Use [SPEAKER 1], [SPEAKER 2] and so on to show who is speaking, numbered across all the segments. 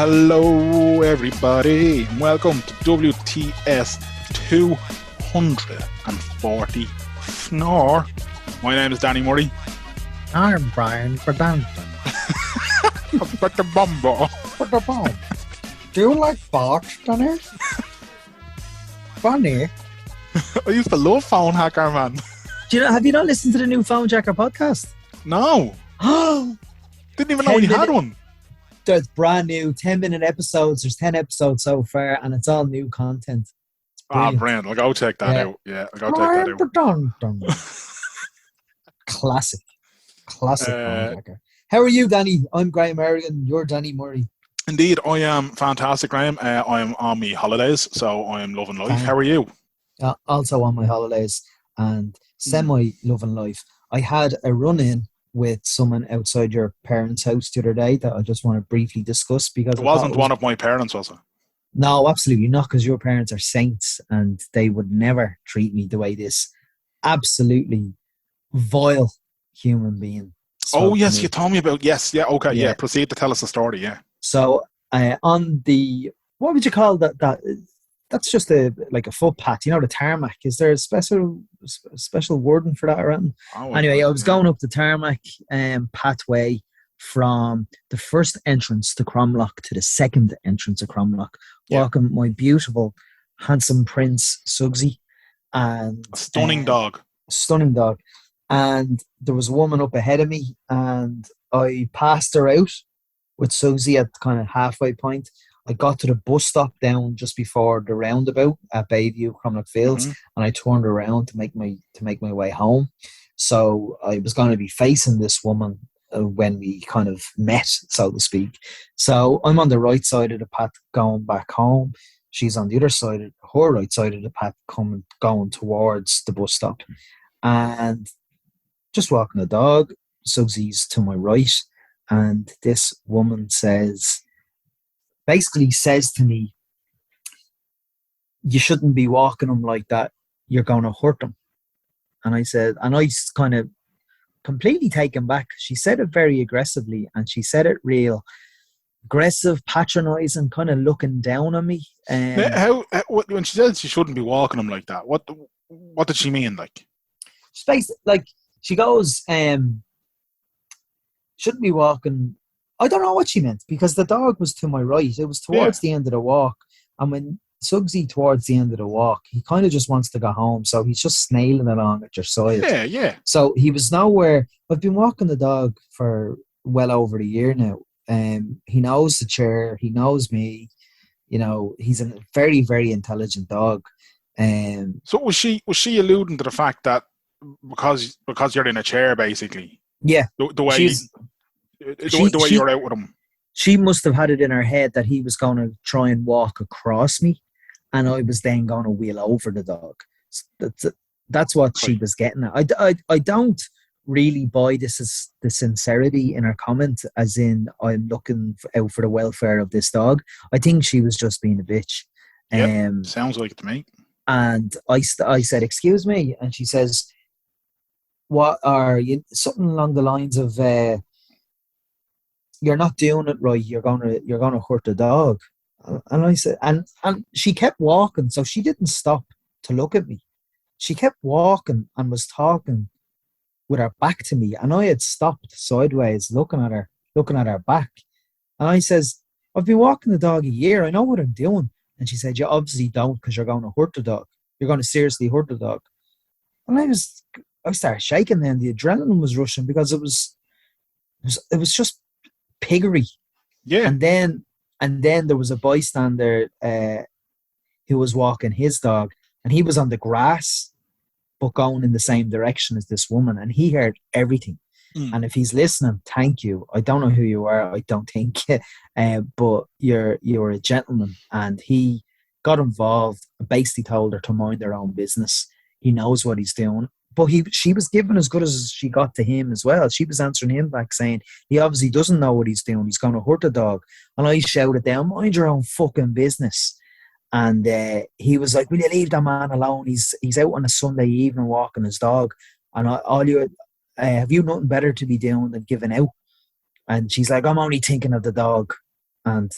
[SPEAKER 1] Hello everybody, and welcome to WTS 240 Snore. My name is Danny Murray.
[SPEAKER 2] I'm Brian Verdant.
[SPEAKER 1] But the bumbo.
[SPEAKER 2] What the bomb? Do you like box, Danny? Funny.
[SPEAKER 1] I used to love Phone Hacker, man.
[SPEAKER 2] Have you not listened to the new Phone Jacker podcast?
[SPEAKER 1] No.
[SPEAKER 2] Oh,
[SPEAKER 1] Didn't even know he had one.
[SPEAKER 2] there's brand new 10-minute episodes. There's 10 episodes so far, and it's all new content. It's
[SPEAKER 1] Brilliant. I'll go check that out. Yeah, I'll go check that out.
[SPEAKER 2] Dun. Classic Phone Jacker. How are you, Danny? I'm Graham Merrigan. You're Danny Murray.
[SPEAKER 1] Indeed, I am fantastic, Graham. I'm on my holidays, so I'm loving life. How are you?
[SPEAKER 2] Also on my holidays and semi-loving life. I had a run-in with someone outside your parents' house the other day that I just want to briefly discuss because
[SPEAKER 1] It wasn't one of my parents, was it?
[SPEAKER 2] No, absolutely not, because your parents are saints and they would never treat me the way this absolutely vile human being.
[SPEAKER 1] Oh, yes, you told me about, yes, yeah, okay, yeah. Proceed to tell us the story, yeah.
[SPEAKER 2] So, on the, what would you call that? That's just a footpath, the tarmac. Is there a special wording for that around? Anyway, I was going up the tarmac pathway from the first entrance to Cromlock to the second entrance of Cromlock, walking my beautiful, handsome prince, Suggsy. And
[SPEAKER 1] a stunning dog.
[SPEAKER 2] Stunning dog. And there was a woman up ahead of me, and I passed her out with Suggsy at kind of halfway point. I got to the bus stop down just before the roundabout at Bayview, Cromlock Fields, and I turned around to make my way home. So I was going to be facing this woman when we kind of met, so to speak. So I'm on the right side of the path going back home. She's on the other side, her right side of the path, going towards the bus stop, and just walking the dog. Suggsy's to my right, and this woman basically says to me, "You shouldn't be walking him like that. You're going to hurt him." And I said, and I kind of completely taken back. She said it very aggressively, and she said it real aggressive, patronising, kind of looking down on me.
[SPEAKER 1] When she said she shouldn't be walking him like that, what did she mean?
[SPEAKER 2] She goes, shouldn't be walking. I don't know what she meant, because the dog was to my right. It was towards the end of the walk. And when Suggsy towards the end of the walk, he kind of just wants to go home. So he's just snailing along at your side.
[SPEAKER 1] Yeah.
[SPEAKER 2] So he was nowhere. I've been walking the dog for well over a year now. He knows the chair. He knows me. He's a very, very intelligent dog.
[SPEAKER 1] So was she alluding to the fact that because you're in a chair, basically?
[SPEAKER 2] Yeah.
[SPEAKER 1] The way you're out with him.
[SPEAKER 2] She must have had it in her head that he was going to try and walk across me, and I was then going to wheel over the dog. That's what she was getting at. I don't really buy the sincerity in her comment, as in I'm looking out for the welfare of this dog. I think she was just being a bitch.
[SPEAKER 1] Sounds like it to me.
[SPEAKER 2] And I said, "Excuse me," and she says, "What are you?" Something along the lines of, "You're not doing it right. You're gonna hurt the dog." And I said, and she kept walking, so she didn't stop to look at me. She kept walking and was talking with her back to me, and I had stopped sideways, looking at her back. And I says, "I've been walking the dog a year. I know what I'm doing." And she said, "You obviously don't, because you're going to hurt the dog. You're going to seriously hurt the dog." And I started shaking. Then the adrenaline was rushing, because it was just piggery.
[SPEAKER 1] Yeah.
[SPEAKER 2] And then there was a bystander who was walking his dog, and he was on the grass but going in the same direction as this woman, and he heard everything. And if he's listening, thank you. I don't know who you are, I don't think, but you're a gentleman. And he got involved and basically told her to mind her own business. He knows what he's doing. But she was giving as good as she got to him as well. She was answering him back saying, he obviously doesn't know what he's doing. He's going to hurt the dog. And I shouted down, "Mind your own fucking business." And he was like, "Will you leave that man alone? He's out on a Sunday evening walking his dog. And have you nothing better to be doing than giving out?" And she's like, "I'm only thinking of the dog." And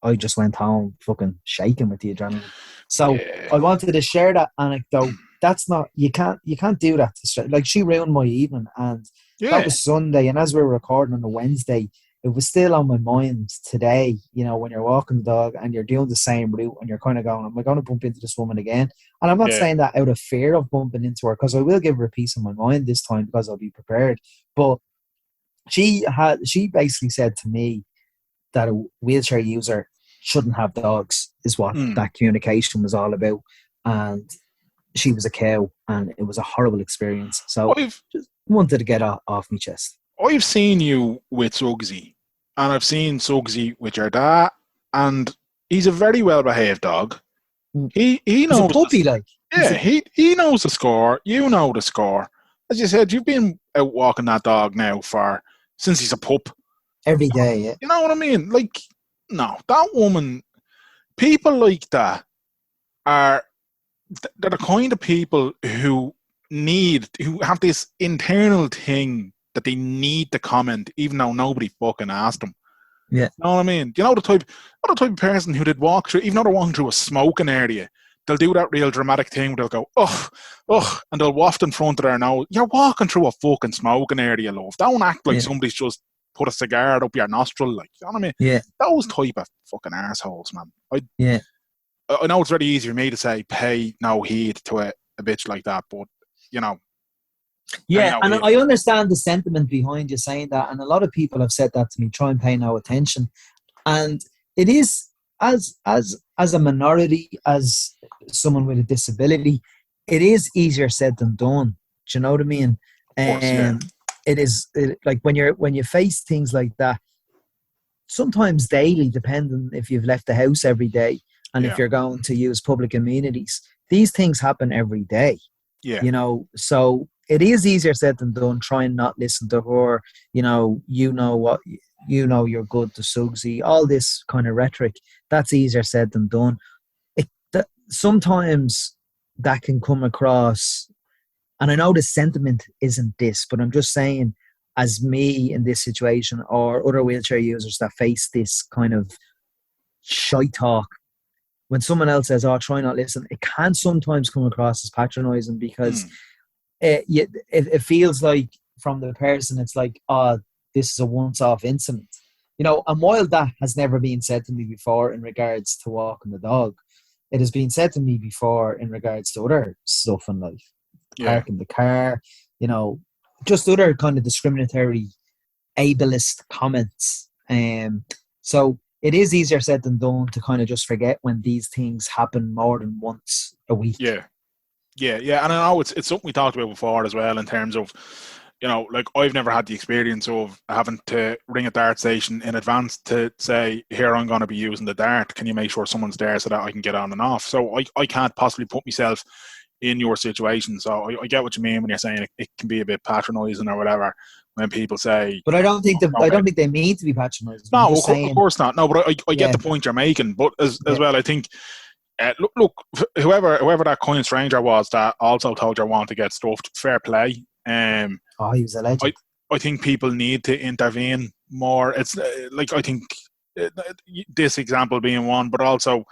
[SPEAKER 2] I just went home fucking shaking with the adrenaline. So
[SPEAKER 1] Yeah.
[SPEAKER 2] I wanted to share that anecdote. That's not, you can't do that to straight. Like, she ruined my evening, and that
[SPEAKER 1] Yeah.
[SPEAKER 2] was Sunday. And as we were recording on a Wednesday, it was still on my mind today. You know, when you're walking the dog and you're doing the same route, and you're kind of going, "Am I going to bump into this woman again?" And I'm not
[SPEAKER 1] Yeah.
[SPEAKER 2] saying that out of fear of bumping into her, because I will give her a piece of my mind this time, because I'll be prepared. But she basically said to me that a wheelchair user shouldn't have dogs, is what
[SPEAKER 1] Mm.
[SPEAKER 2] that communication was all about. And she was a cow, and it was a horrible experience. So
[SPEAKER 1] I've
[SPEAKER 2] just wanted to get off my chest.
[SPEAKER 1] I've seen you with Suggsy, and I've seen Suggsy with your dad, and he's a very well behaved dog.
[SPEAKER 2] Mm.
[SPEAKER 1] He
[SPEAKER 2] He's a
[SPEAKER 1] knows
[SPEAKER 2] puppy, like.
[SPEAKER 1] yeah, he knows the score. You know the score. As you said, you've been out walking that dog now for since he's a pup.
[SPEAKER 2] Every day, yeah.
[SPEAKER 1] You know what I mean? Like, no, that woman, people like that are they're the kind of people who have this internal thing that they need to comment, even though nobody fucking asked them.
[SPEAKER 2] Yeah.
[SPEAKER 1] You know what I mean? You know the type of person who did walk through, even though they're walking through a smoking area, they'll do that real dramatic thing where they'll go, ugh, ugh, and they'll waft in front of their nose. You're walking through a fucking smoking area, love. Don't act like
[SPEAKER 2] Yeah.
[SPEAKER 1] somebody's just put a cigar up your nostril, like, you know what I mean?
[SPEAKER 2] Yeah.
[SPEAKER 1] Those type of fucking assholes, man.
[SPEAKER 2] Yeah.
[SPEAKER 1] I know it's very easy for me to say pay no heed to a bitch like that, but you know, pay
[SPEAKER 2] Yeah,
[SPEAKER 1] no
[SPEAKER 2] and
[SPEAKER 1] heed.
[SPEAKER 2] I understand the sentiment behind you saying that, and a lot of people have said that to me. Try and pay no attention, and it is, as a minority, as someone with a disability, it is easier said than done. Do you know what I mean?
[SPEAKER 1] Of course, yeah,
[SPEAKER 2] It is like when you face things like that, sometimes daily, depending if you've left the house every day and if
[SPEAKER 1] yeah,
[SPEAKER 2] you're going to use public amenities. These things happen every day,
[SPEAKER 1] yeah,
[SPEAKER 2] you know. So it is easier said than done. Try and not listen to her. You know what, you're good to Suggsy. All this kind of rhetoric, that's easier said than done. Sometimes that can come across, and I know the sentiment isn't this, but I'm just saying, as me in this situation, or other wheelchair users that face this kind of shy talk, when someone else says, "Oh, try not listen," it can sometimes come across as patronizing, because
[SPEAKER 1] mm,
[SPEAKER 2] it feels like, from the person, it's like, "Oh, this is a once-off incident." And while that has never been said to me before in regards to walking the dog, it has been said to me before in regards to other stuff in life,
[SPEAKER 1] yeah,
[SPEAKER 2] parking the car, you know, just other kind of discriminatory, ableist comments. So it is easier said than done to kind of just forget when these things happen more than once a week.
[SPEAKER 1] yeah, yeah, yeah. And I know it's something we talked about before as well, in terms of, like, I've never had the experience of having to ring a dart station in advance to say, here, I'm going to be using the dart. Can you make sure someone's there so that I can get on and off? So I can't possibly put myself in your situation. So I get what you mean when you're saying it can be a bit patronizing or whatever when people say,
[SPEAKER 2] But I don't think I
[SPEAKER 1] okay.
[SPEAKER 2] don't think they mean to be patronising. I'm
[SPEAKER 1] No,
[SPEAKER 2] just
[SPEAKER 1] of
[SPEAKER 2] saying,
[SPEAKER 1] course not. No, but I get
[SPEAKER 2] yeah,
[SPEAKER 1] the point you're making. But as
[SPEAKER 2] yeah.
[SPEAKER 1] well, I think, look, whoever that kind stranger was that also told you I want to get stuffed, fair play.
[SPEAKER 2] Oh, he was a
[SPEAKER 1] I
[SPEAKER 2] legend.
[SPEAKER 1] I think people need to intervene more. It's like, I think uh, this example being one, but also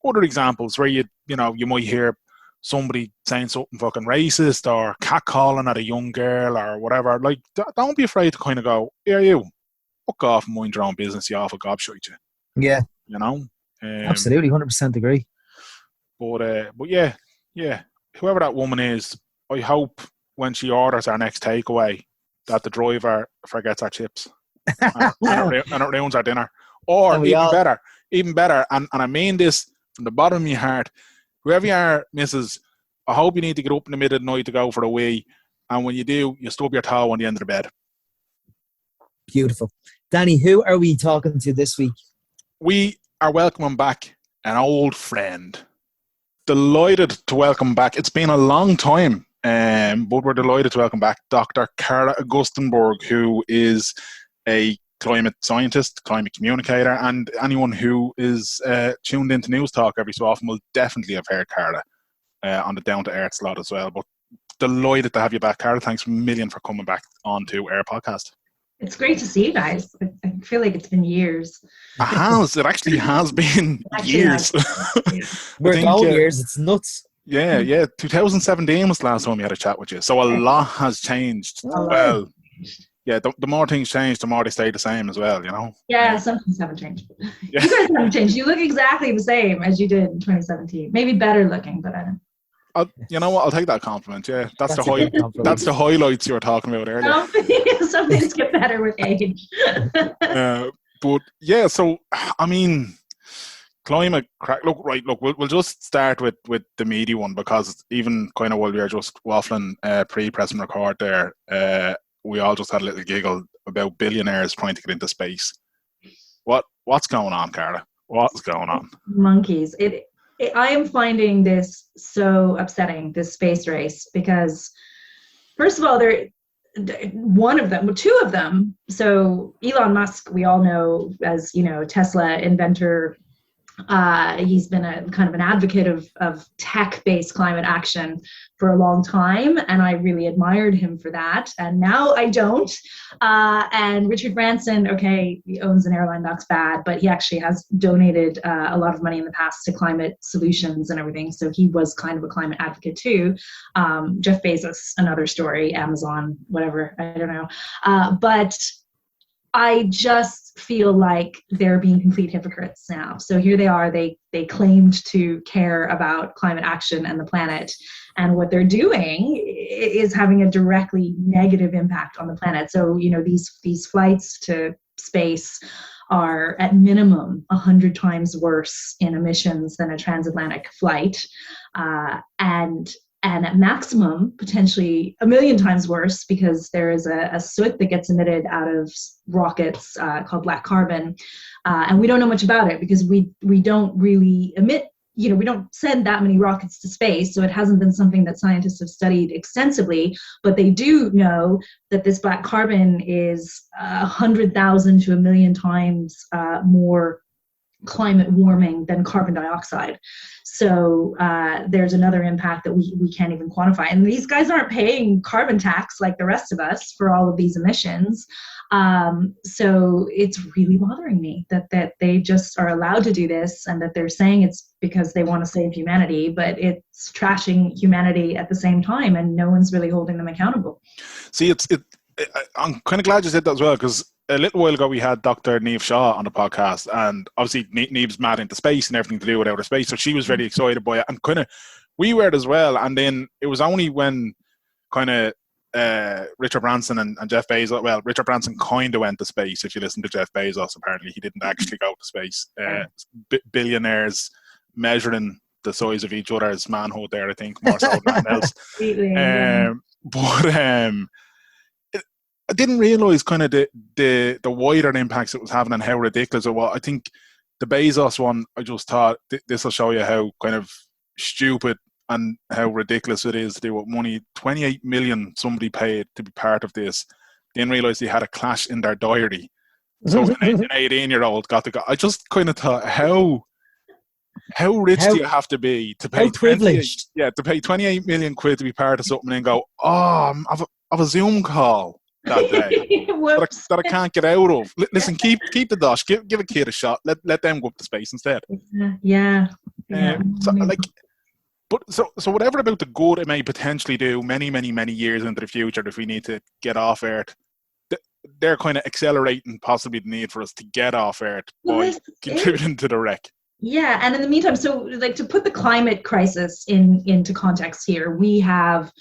[SPEAKER 1] other examples where you might hear somebody saying something fucking racist or catcalling at a young girl or whatever. Like, don't be afraid to kind of go, "Here, you, fuck off and mind your own business, you awful gobshite, you."
[SPEAKER 2] Yeah,
[SPEAKER 1] You know. Um,
[SPEAKER 2] absolutely, 100% agree.
[SPEAKER 1] but yeah, yeah. Whoever that woman is, I hope when she orders our next takeaway that the driver forgets our chips, and it ruins our dinner. Or
[SPEAKER 2] And we
[SPEAKER 1] even
[SPEAKER 2] all,
[SPEAKER 1] better, and I mean this from the bottom of my heart, whoever you are, Mrs., I hope you need to get up in the middle of the night to go for a wee, and when you do, you stub your toe on the end of the bed.
[SPEAKER 2] beautiful. Danny, who are we talking to this week?
[SPEAKER 1] We are welcoming back an old friend. Delighted to welcome back. It's been a long time, but we're delighted to welcome back Dr. Cara Augustenborg, who is a climate scientist, climate communicator, and anyone who is tuned into News Talk every so often will definitely have heard Cara on the Down to Earth slot as well. But delighted to have you back, Cara. Thanks a million for coming back onto our podcast.
[SPEAKER 3] It's great to see you guys. I feel like it's been years.
[SPEAKER 1] It actually has been
[SPEAKER 3] Actually,
[SPEAKER 1] years.
[SPEAKER 2] We're
[SPEAKER 1] think,
[SPEAKER 2] going years. It's nuts.
[SPEAKER 1] Yeah. 2017 was the last time we had a chat with you. So a lot has changed. Well, yeah, the more things change, the more they stay the same as well, you know?
[SPEAKER 3] Yeah, some things haven't changed.
[SPEAKER 1] Yeah.
[SPEAKER 3] You guys haven't changed. You look exactly the same as you did in 2017. Maybe better looking, but I don't know.
[SPEAKER 1] You know what? I'll take that compliment. Yeah, that's
[SPEAKER 2] a good compliment.
[SPEAKER 1] That's the highlights you were talking about earlier.
[SPEAKER 3] Some things get better with age.
[SPEAKER 1] But yeah, so I mean, climate crack. Look, we'll just start with the media one, because even kind of while we were just waffling pre-press and record there, we all just had a little giggle about billionaires trying to get into space. What's going on, Cara? What's going on?
[SPEAKER 3] Monkeys. I am finding this so upsetting, this space race, because first of all, two of them. So Elon Musk, we all know as, Tesla inventor. He's been a kind of an advocate of tech-based climate action for a long time, and I really admired him for that. And now I don't. And Richard Branson, okay, he owns an airline, that's bad, but he actually has donated a lot of money in the past to climate solutions and everything. So he was kind of a climate advocate too. Jeff Bezos, another story, Amazon, whatever, I don't know. But I just feel like they're being complete hypocrites now. So here they are, they claimed to care about climate action and the planet, and what they're doing is having a directly negative impact on the planet. So, these flights to space are at minimum 100 times worse in emissions than a transatlantic flight. And at maximum, potentially 1,000,000 times worse, because there is a soot that gets emitted out of rockets called black carbon. And we don't know much about it because we don't really emit, we don't send that many rockets to space. So it hasn't been something that scientists have studied extensively. But they do know that this black carbon is 100,000 to 1,000,000 times more climate warming than carbon dioxide. So there's another impact that we can't even quantify. And these guys aren't paying carbon tax like the rest of us for all of these emissions. So it's really bothering me that they just are allowed to do this, and that they're saying it's because they want to save humanity, but it's trashing humanity at the same time, and no one's really holding them accountable.
[SPEAKER 1] See, I'm kind of glad you said that as well, because a little while ago we had Dr. Niamh Shaw on the podcast, and obviously Niamh's mad into space and everything to do with outer space, so she was very excited by it, and kind of we were as well. And then it was only when kind of Richard Branson and Jeff Bezos, well, Richard Branson kind of went to space. If you listen to Jeff Bezos, apparently he didn't actually go to space. Billionaires measuring the size of each other's manhood there, I think, more so than anything else. But I didn't realise kind of the wider impacts it was having and how ridiculous it was. I think the Bezos one, I just thought this will show you how kind of stupid and how ridiculous it is to do with money. 28 million somebody paid to be part of this. Didn't realise they had a clash in their diary. So an 18-year-old got to go. I just kind of thought, how rich do you have to be to pay
[SPEAKER 2] privileged?
[SPEAKER 1] To pay 28 million quid to be part of something and go, I've a Zoom call that day that I can't get out of. Listen, keep the dosh. Give a kid a shot. Let them go up to space instead.
[SPEAKER 3] Yeah.
[SPEAKER 1] So whatever about the good it may potentially do many years into the future, if we need to get off Earth, they're kind of accelerating possibly the need for us to get off Earth by contributing to the wreck.
[SPEAKER 3] Yeah, and in the meantime, so like to put the climate crisis into context here, we have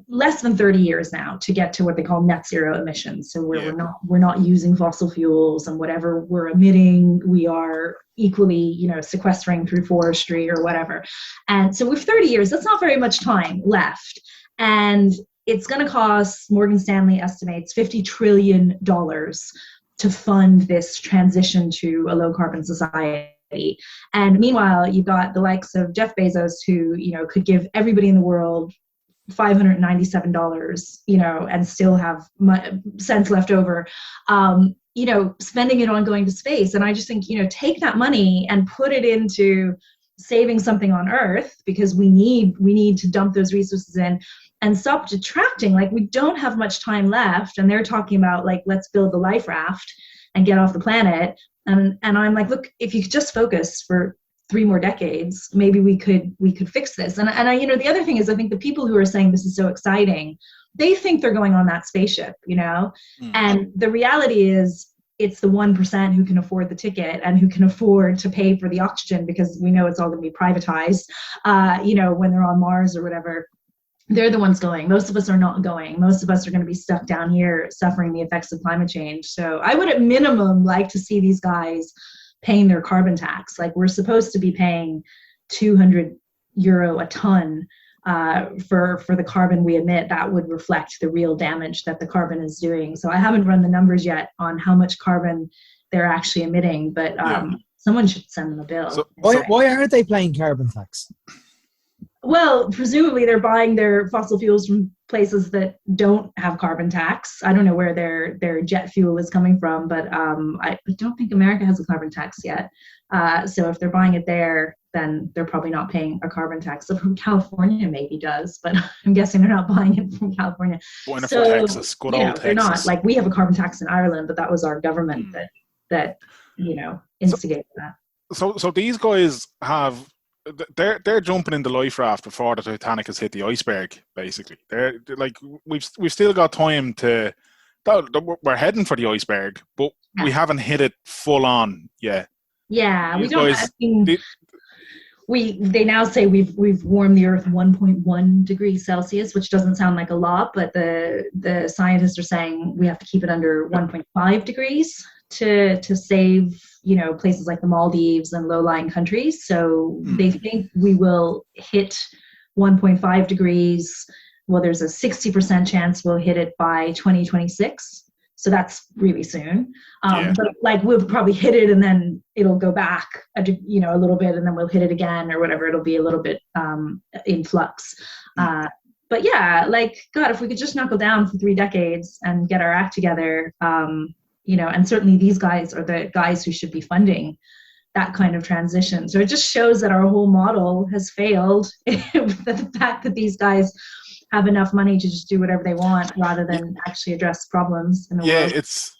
[SPEAKER 3] less than 30 years now to get to what they call net zero emissions. So we're not using fossil fuels, and whatever we're emitting, we are equally, sequestering through forestry or whatever. And so with 30 years, that's not very much time left. And it's going to cost, Morgan Stanley estimates, $50 trillion to fund this transition to a low carbon society. And meanwhile, you've got the likes of Jeff Bezos, who, could give everybody in the world $597, and still have cents left over, spending it on going to space. And I just think, take that money and put it into saving something on Earth, because we need to dump those resources in and stop detracting. Like, we don't have much time left, and they're talking about, like, let's build the life raft and get off the planet. And I'm like, look, if you could just focus for 3 more decades, maybe we could fix this. And I, you know, the other thing is, I think the people who are saying this is so exciting, they think they're going on that spaceship, you know. And the reality is, it's the 1% who can afford the ticket and who can afford to pay for the oxygen, because we know it's all going to be privatized, you know, when they're on Mars or whatever. They're the ones going. Most of us are not going. Most of us are going to be stuck down here suffering the effects of climate change. So I would at minimum like to see these guys paying their carbon tax. Like, we're supposed to be paying €200 a ton for the carbon we emit. That would reflect the real damage that the carbon is doing. So I haven't run the numbers yet on how much carbon they're actually emitting, but someone should send them a bill.
[SPEAKER 1] So
[SPEAKER 2] Why aren't they paying carbon tax?
[SPEAKER 3] Well, presumably they're buying their fossil fuels from places that don't have carbon tax. I don't know where their jet fuel is coming from, but I don't think America has a carbon tax yet. So if they're buying it there, then they're probably not paying a carbon tax. So from California maybe does, but I'm guessing they're not buying it from California.
[SPEAKER 1] Wonderful Texas, good old Texas.
[SPEAKER 3] They're not. Like, we have a carbon tax in Ireland, but that was our government that you know, instigated that.
[SPEAKER 1] So these guys have. They're jumping in the life raft before the Titanic has hit the iceberg. Basically, they're like, we've still got time to. We're heading for the iceberg, but we haven't hit it full on yet.
[SPEAKER 3] Yeah,
[SPEAKER 1] we don't.
[SPEAKER 3] They now say we've warmed the Earth 1.1 degrees Celsius, which doesn't sound like a lot, but the scientists are saying we have to keep it under 1.5 degrees to save, you know, places like the Maldives and low-lying countries. So they think we will hit 1.5 degrees. Well, there's a 60% chance we'll hit it by 2026. So that's really soon. But like, we'll probably hit it and then it'll go back, you know, a little bit, and then we'll hit it again or whatever. It'll be a little bit in flux. But yeah, like, God, if we could just knuckle down for 3 decades and get our act together, you know, and certainly these guys are the guys who should be funding that kind of transition. So it just shows that our whole model has failed. The fact that these guys have enough money to just do whatever they want rather than actually address problems in the world.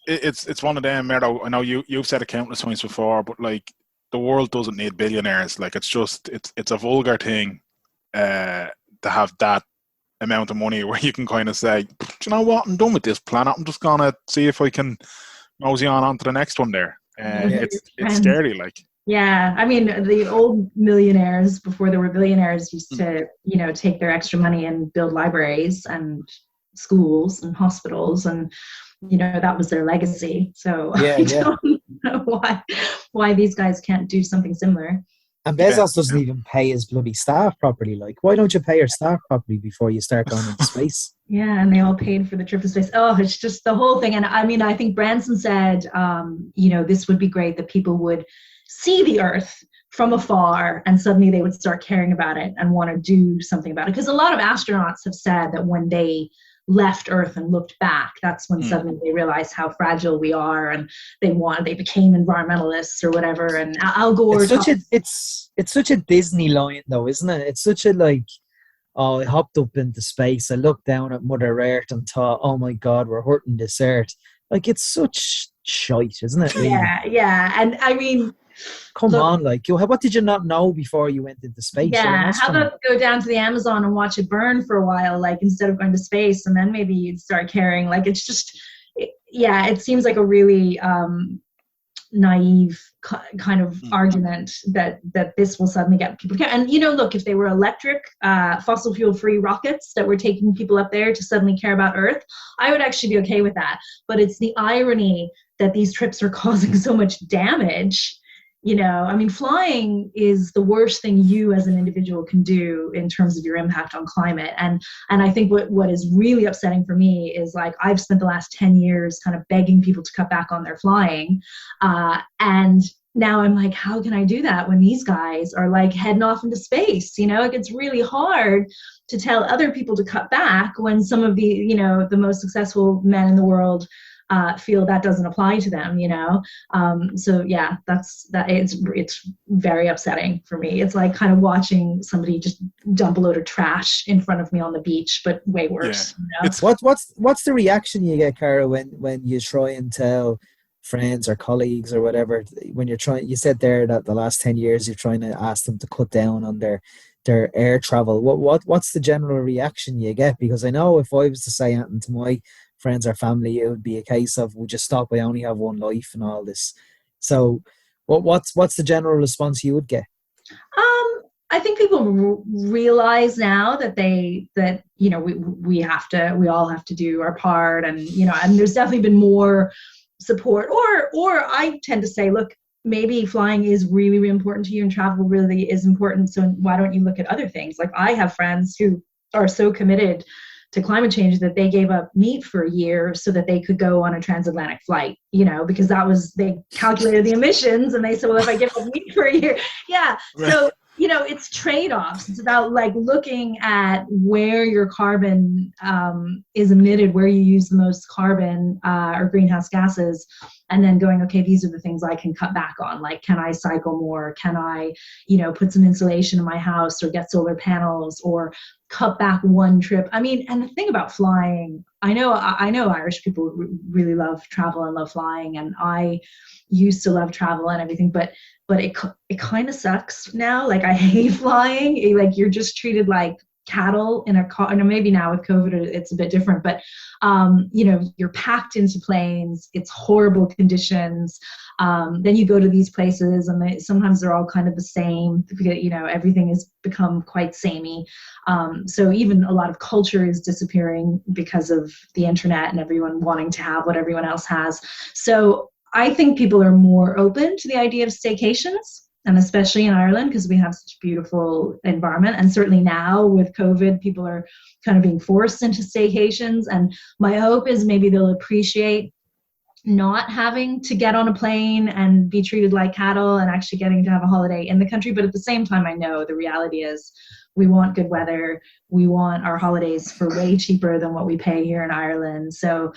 [SPEAKER 1] It's one of them, Mero. I know you've said it countless times before, but like, the world doesn't need billionaires. Like, it's a vulgar thing to have that amount of money where you can kind of say, do you know what, I'm done with this planet. I'm just gonna see if I can mosey on to the next one there. It's scary, like.
[SPEAKER 3] Yeah, I mean, the old millionaires before there were billionaires used to, you know, take their extra money and build libraries and schools and hospitals, and, you know, that was their legacy. So I don't know why these guys can't do something similar.
[SPEAKER 2] And Bezos doesn't even pay his bloody staff properly. Like, why don't you pay your staff properly before you start going into space?
[SPEAKER 3] Yeah, and they all paid for the trip to space. Oh, it's just the whole thing. And I mean, I think Branson said, you know, this would be great that people would see the Earth from afar and suddenly they would start caring about it and want to do something about it. Because a lot of astronauts have said that when they left Earth and looked back, that's when suddenly they realized how fragile we are, and they became environmentalists or whatever. And Al Gore,
[SPEAKER 2] it's such a Disney line though, isn't it? It's such a, like, oh, I hopped up into space, I looked down at Mother Earth and thought, oh my God, we're hurting this Earth. Like, it's such shite, isn't it? Really?
[SPEAKER 3] Yeah. And I mean,
[SPEAKER 2] come on, like, what did you not know before you went into space?
[SPEAKER 3] Yeah, how about go down to the Amazon and watch it burn for a while, like, instead of going to space, and then maybe you'd start caring. Like, it's just, it seems like a really naive kind of argument that this will suddenly get people care. And, you know, look, if they were electric, fossil fuel free rockets that were taking people up there to suddenly care about Earth, I would actually be okay with that. But it's the irony that these trips are causing so much damage. You know, I mean, flying is the worst thing you as an individual can do in terms of your impact on climate. And I think what is really upsetting for me is, like, I've spent the last 10 years kind of begging people to cut back on their flying. And now I'm like, how can I do that when these guys are, like, heading off into space? You know, like, it's really hard to tell other people to cut back when some of the, you know, the most successful men in the world feel that doesn't apply to them, you know? So yeah, it's very upsetting for me. It's like kind of watching somebody just dump a load of trash in front of me on the beach, but way worse.
[SPEAKER 1] Yeah.
[SPEAKER 3] You know?
[SPEAKER 2] What's the reaction you get, Cara, when you try and tell friends or colleagues or whatever, when you said there that the last 10 years you're trying to ask them to cut down on their air travel. What's the general reaction you get? Because I know if I was to say anything to my friends or family, it would be a case of, we just stop, I only have one life and all this. So what's the general response you would get?
[SPEAKER 3] I think people realize now that you know, we all have to do our part, and you know, and there's definitely been more support, or I tend to say, look, maybe flying is really, really important to you and travel really is important, so why don't you look at other things? Like, I have friends who are so committed to climate change that they gave up meat for a year so that they could go on a transatlantic flight, you know, because they calculated the emissions, and they said, well, if I give up meat for a year, yeah. So, you know, it's trade-offs. It's about like looking at where your carbon is emitted, where you use the most carbon or greenhouse gases, and then going, okay, these are the things I can cut back on. Like, can I cycle more? Can I, you know, put some insulation in my house, or get solar panels, or cut back one trip? I mean, and the thing about flying, I know Irish people really love travel and love flying, and I used to love travel and everything, but it kind of sucks now. Like, I hate flying. Like, you're just treated like cattle in a car. And maybe now with COVID it's a bit different, but you know, you're packed into planes. It's horrible conditions. Then you go to these places, and sometimes they're all kind of the same. You know, everything has become quite samey. So even a lot of culture is disappearing because of the internet and everyone wanting to have what everyone else has. So I think people are more open to the idea of staycations, and especially in Ireland, because we have such a beautiful environment. And certainly now with COVID, people are kind of being forced into staycations. And my hope is maybe they'll appreciate not having to get on a plane and be treated like cattle, and actually getting to have a holiday in the country. But at the same time, I know the reality is we want good weather. We want our holidays for way cheaper than what we pay here in Ireland. So,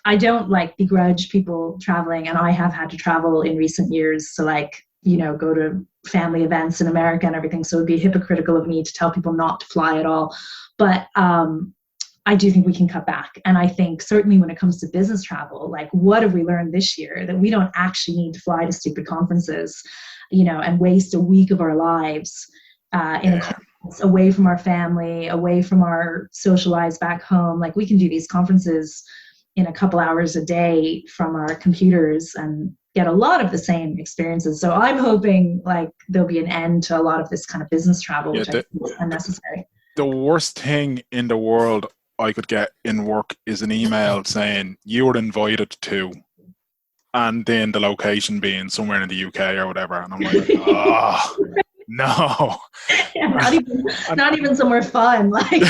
[SPEAKER 3] I don't like begrudge people traveling, and I have had to travel in recent years to, like, you know, go to family events in America and everything. So it'd be hypocritical of me to tell people not to fly at all. But I do think we can cut back. And I think certainly when it comes to business travel, like, what have we learned this year? That we don't actually need to fly to stupid conferences, you know, and waste a week of our lives in a conference, away from our family, away from our social lives back home. Like, we can do these conferences in a couple hours a day from our computers and get a lot of the same experiences. So I'm hoping, like, there'll be an end to a lot of this kind of business travel, which I think is unnecessary.
[SPEAKER 1] The worst thing in the world I could get in work is an email saying you were invited to, and then the location being somewhere in the UK or whatever. And I'm like, oh, no.
[SPEAKER 3] Yeah, not even somewhere fun. Like,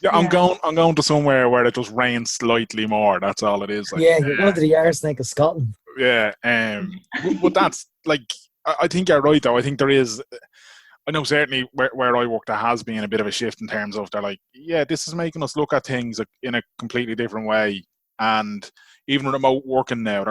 [SPEAKER 1] yeah, I'm going to somewhere where it just rains slightly more. That's all it is. Like,
[SPEAKER 2] yeah, you're going to the arsenic of Scotland.
[SPEAKER 1] Yeah, but that's, like, I think you're right though. I think there is. I know certainly where I work, there has been a bit of a shift in terms of, they're like, yeah, this is making us look at things in a completely different way. And even remote working now,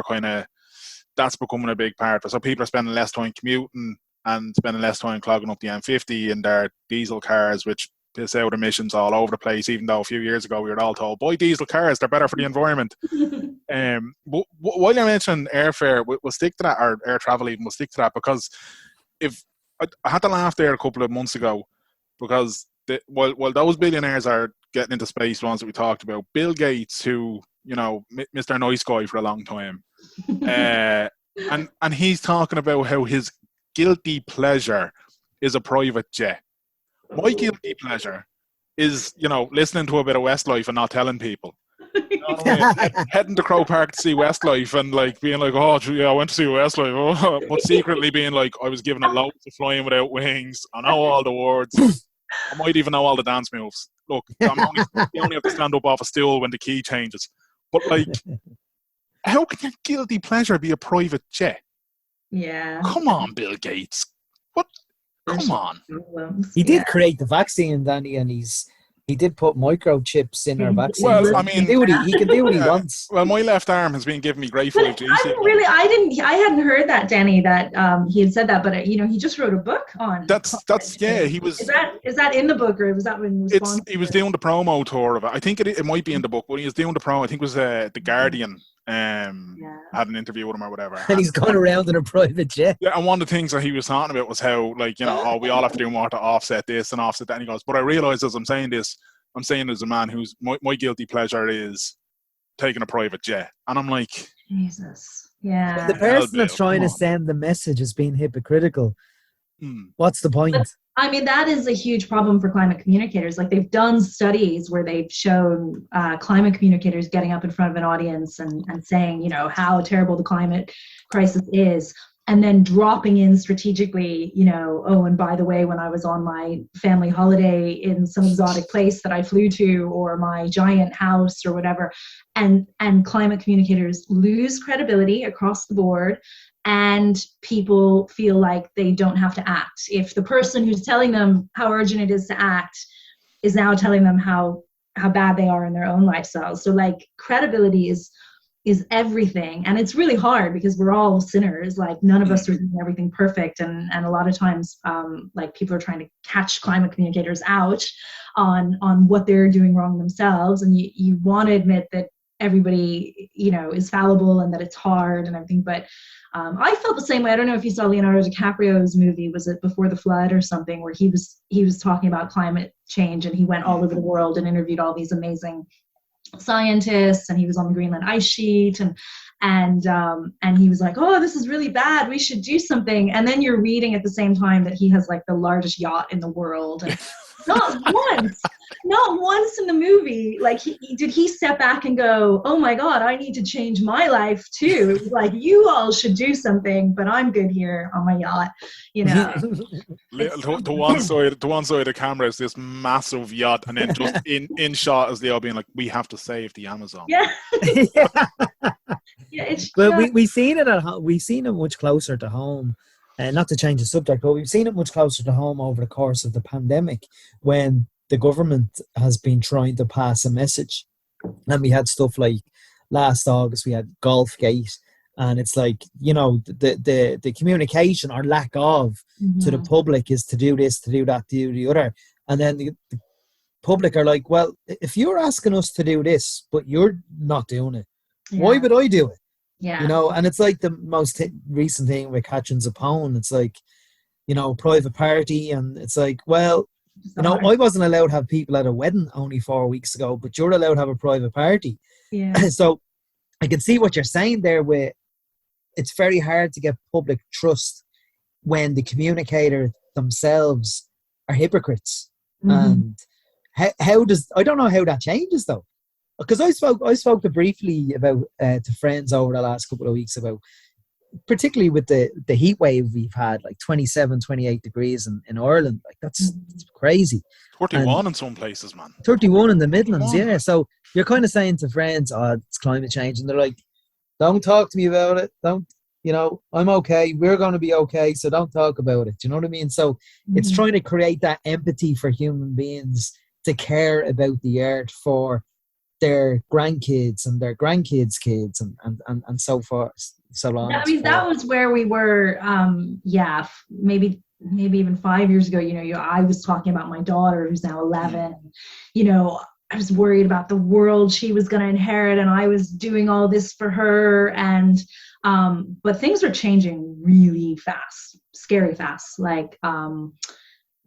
[SPEAKER 1] that's becoming a big part. So people are spending less time commuting and spending less time clogging up the M50 in their diesel cars, which piss out emissions all over the place, even though a few years ago we were all told, buy diesel cars, they're better for the environment. But while you're mentioning airfare, we'll stick to that, or air travel even, we'll stick to that, because if I had to laugh there a couple of months ago, because while those billionaires are getting into space, the ones that we talked about, Bill Gates, who, you know, Mr. Nice Guy for a long time, and he's talking about how his guilty pleasure is a private jet. My guilty pleasure is, you know, listening to a bit of Westlife and not telling people. You know what I mean? Heading to Crow Park to see Westlife and, like, being like, oh yeah, I went to see Westlife, but secretly being like, I was giving it loads of Flying Without Wings. I know all the words. I might even know all the dance moves. Look, you only have to stand up off a stool when the key changes. But, like, how can your guilty pleasure be a private jet?
[SPEAKER 3] Yeah.
[SPEAKER 1] Come on, Bill Gates. What? Come on.
[SPEAKER 2] He did create the vaccine, Danny, and he's He did put microchips in our vaccines.
[SPEAKER 1] Well, I
[SPEAKER 2] He can
[SPEAKER 1] mean,
[SPEAKER 2] do what he can do what he
[SPEAKER 1] yeah.
[SPEAKER 2] wants.
[SPEAKER 1] Well, my left arm has been giving me great 5G
[SPEAKER 3] I hadn't heard that, Danny, that he had said that, but he just wrote a book on
[SPEAKER 1] yeah, he was.
[SPEAKER 3] Is that in the book, or was that in response?
[SPEAKER 1] He was doing the promo tour of it. I think it might be in the book, but he was doing the promo. I think it was the Guardian had an interview with him or whatever.
[SPEAKER 2] And he's gone around in a private jet.
[SPEAKER 1] Yeah, and one of the things that he was talking about was how, like, we all have to do more to offset this and offset that. And he goes, but I realise as I'm saying this, I'm saying as a man who's my guilty pleasure is taking a private jet. And I'm like,
[SPEAKER 3] Jesus. Yeah.
[SPEAKER 2] The person that's trying to send the message is being hypocritical. What's the point?
[SPEAKER 3] I mean, that is a huge problem for climate communicators. Like, they've done studies where they've shown climate communicators getting up in front of an audience and saying, how terrible the climate crisis is, and then dropping in strategically, oh, and by the way, when I was on my family holiday in some exotic place that I flew to, or my giant house or whatever, and climate communicators lose credibility across the board. And people feel like they don't have to act. If the person who's telling them how urgent it is to act is now telling them how bad they are in their own lifestyles. So, like, credibility is everything. And it's really hard because we're all sinners. Like, none of us are doing everything perfect. And a lot of times, like, people are trying to catch climate communicators out on what they're doing wrong themselves. And you want to admit that everybody, is fallible and that it's hard and everything. But I felt the same way. I don't know if you saw Leonardo DiCaprio's movie, was it Before the Flood or something, where he was talking about climate change, and he went all over the world and interviewed all these amazing scientists, and he was on the Greenland ice sheet, and he was like, oh, this is really bad, we should do something. And then you're reading at the same time that he has, like, the largest yacht in the world, and not once in the movie, like, he step back and go, oh my God, I need to change my life too. It was like, you all should do something, but I'm good here on my yacht,
[SPEAKER 1] to one side of the camera is this massive yacht, and then just in shot is Leo being like, we have to save the Amazon.
[SPEAKER 3] Yeah. Yeah,
[SPEAKER 2] but we've seen it much closer to home. Not to change the subject, but we've seen it much closer to home over the course of the pandemic, when the government has been trying to pass a message. And we had stuff like last August, we had Golfgate, and it's like, the communication or lack of to the public is to do this, to do that, to do the other. And then the public are like, well, if you're asking us to do this, but you're not doing it, why would I do it?
[SPEAKER 3] Yeah.
[SPEAKER 2] And it's like the most recent thing with catching Zapone. It's like, private party, and it's like, well, I wasn't allowed to have people at a wedding only 4 weeks ago, but you're allowed to have a private party.
[SPEAKER 3] Yeah.
[SPEAKER 2] So I can see what you're saying there, with it's very hard to get public trust when the communicators themselves are hypocrites. And I don't know how that changes though. Because I spoke briefly about to friends over the last couple of weeks about, particularly with the heat wave we've had, like 27, 28 degrees in Ireland. Like, that's crazy.
[SPEAKER 1] 31 in some places, man.
[SPEAKER 2] 31 in the Midlands, yeah. So you're kind of saying to friends, oh, it's climate change. And they're like, don't talk to me about it. Don't, I'm okay. We're going to be okay. So don't talk about it. Do you know what I mean? So it's trying to create that empathy for human beings to care about the earth for their grandkids and their grandkids' kids and so forth, so on.
[SPEAKER 3] I mean, that was where we were. Maybe even 5 years ago. I was talking about my daughter, who's now 11. I was worried about the world she was going to inherit, and I was doing all this for her. And but things are changing really fast, scary fast. Like,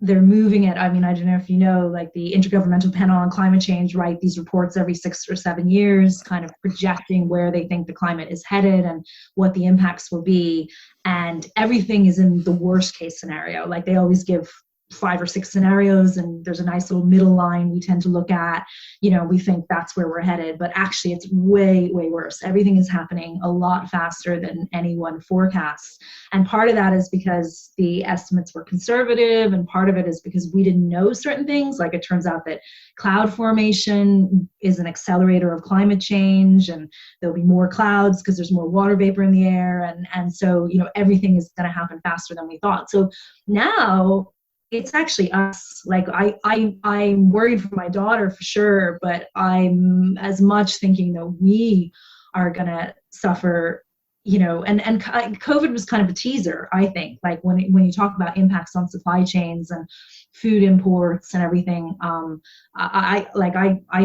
[SPEAKER 3] they're moving it. I mean, I don't know if you know, like, the Intergovernmental Panel on Climate Change write these reports every 6 or 7 years, kind of projecting where they think the climate is headed and what the impacts will be. And everything is in the worst case scenario. Like, they always give 5 or 6 scenarios, and there's a nice little middle line we tend to look at. We think that's where we're headed, but actually it's way, way worse. Everything is happening a lot faster than anyone forecasts. And part of that is because the estimates were conservative, and part of it is because we didn't know certain things. Like, it turns out that cloud formation is an accelerator of climate change, and there'll be more clouds because there's more water vapor in the air. And so, everything is going to happen faster than we thought. So now, it's actually us. Like I'm worried for my daughter for sure, but I'm as much thinking that we are gonna suffer, you know, and COVID was kind of a teaser, I think, like when you talk about impacts on supply chains and food imports and everything. I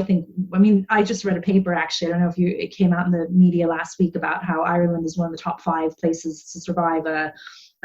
[SPEAKER 3] think, I mean, I just read a paper, actually, I don't know if it came out in the media last week, about how Ireland is one of the top 5 places to survive a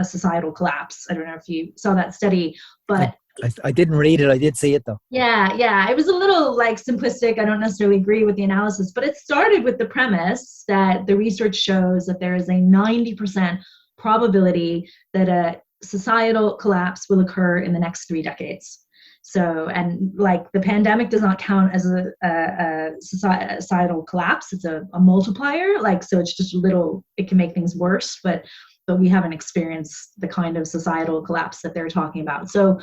[SPEAKER 3] societal collapse. I don't know if you saw that study, but
[SPEAKER 2] I didn't read it. I did see it though.
[SPEAKER 3] Yeah. It was a little like simplistic. I don't necessarily agree with the analysis, but it started with the premise that the research shows that there is a 90% probability that a societal collapse will occur in the next 3 decades. So, and like the pandemic does not count as a societal collapse. It's a multiplier. Like, so it's just a little, it can make things worse, but we haven't experienced the kind of societal collapse that they're talking about. So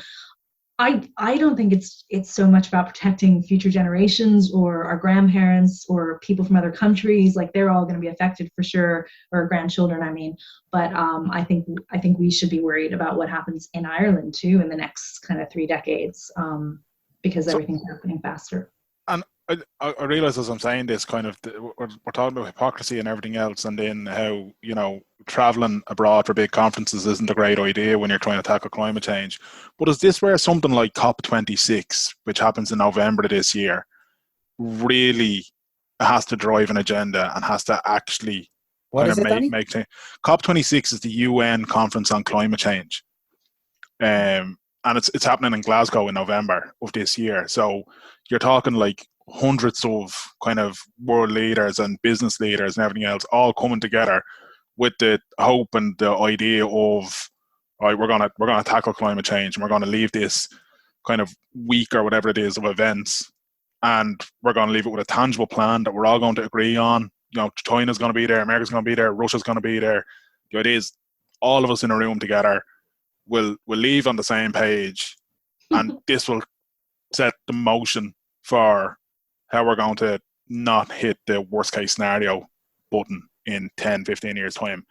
[SPEAKER 3] I don't think it's so much about protecting future generations or our grandparents or people from other countries. Like, they're all going to be affected for sure, or grandchildren, I mean. But I think we should be worried about what happens in Ireland too in the next kind of 3 decades, because everything's happening faster.
[SPEAKER 1] And I realize, as I'm saying this, kind of we're talking about hypocrisy and everything else, and then how, you know, traveling abroad for big conferences isn't a great idea when you're trying to tackle climate change. But is this where something like COP26, which happens in November of this year, really has to drive an agenda and has to actually make change? COP26 is the UN conference on climate change, and it's happening in Glasgow in November of this year. So you're talking like hundreds of kind of world leaders and business leaders and everything else all coming together with the hope and the idea of, all right, we're gonna tackle climate change, and we're gonna leave this kind of week or whatever it is of events, and we're gonna leave it with a tangible plan that we're all going to agree on. You know, China's gonna be there, America's gonna be there, Russia's gonna be there. The idea is all of us in a room together will leave on the same page, and this will set the motion for how we're going to not hit the worst case scenario button in 10, 15 years time.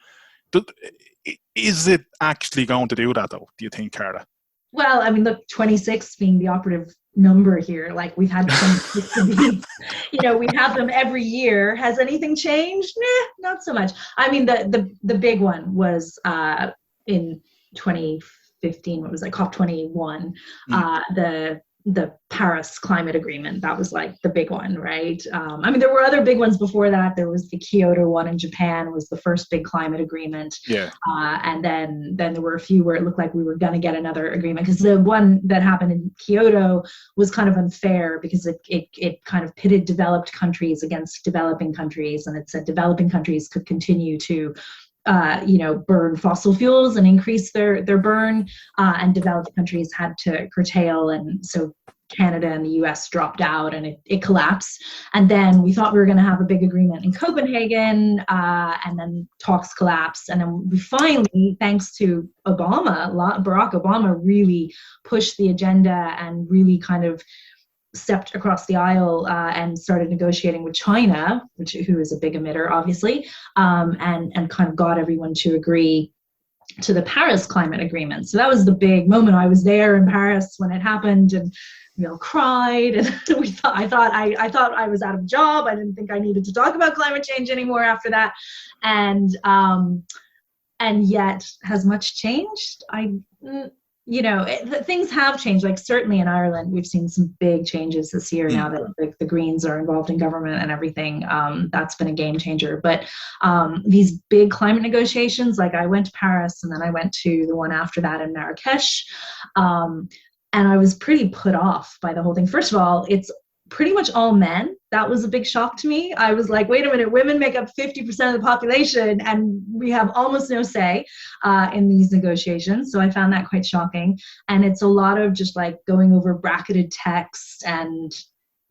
[SPEAKER 1] Is it actually going to do that though, do you think, Cara?
[SPEAKER 3] Well, I mean, look, 26 being the operative number here, like we've had 26 to be, you know, we have them every year. Has anything changed? Nah, not so much. I mean, the big one was in 2015, what was it, COP21, the Paris Climate Agreement. That was like the big one, right? I mean, there were other big ones before that. There was the Kyoto one in Japan, was the first big climate agreement.
[SPEAKER 1] Yeah.
[SPEAKER 3] And then there were a few where it looked like we were going to get another agreement, because the one that happened in Kyoto was kind of unfair because it kind of pitted developed countries against developing countries, and it said developing countries could continue to burn fossil fuels and increase their burn, and developed countries had to curtail. And so Canada and the US dropped out, and it collapsed. And then we thought we were going to have a big agreement in Copenhagen, and then talks collapsed. And then we finally, thanks to Barack Obama really pushed the agenda and really kind of stepped across the aisle and started negotiating with China, who is a big emitter, obviously, and kind of got everyone to agree to the Paris Climate Agreement. So that was the big moment. I was there in Paris when it happened, and we all cried, and I thought I was out of a job. I didn't think I needed to talk about climate change anymore after that, and yet, has much changed? Things have changed. Like, certainly in Ireland, we've seen some big changes this year now that the Greens are involved in government and everything. That's been a game changer. But these big climate negotiations, like I went to Paris, and then I went to the one after that in Marrakesh, and I was pretty put off by the whole thing. First of all, it's pretty much all men. That was a big shock to me. I was like, wait a minute, women make up 50% of the population, and we have almost no say in these negotiations. So I found that quite shocking. And it's a lot of just like going over bracketed text, and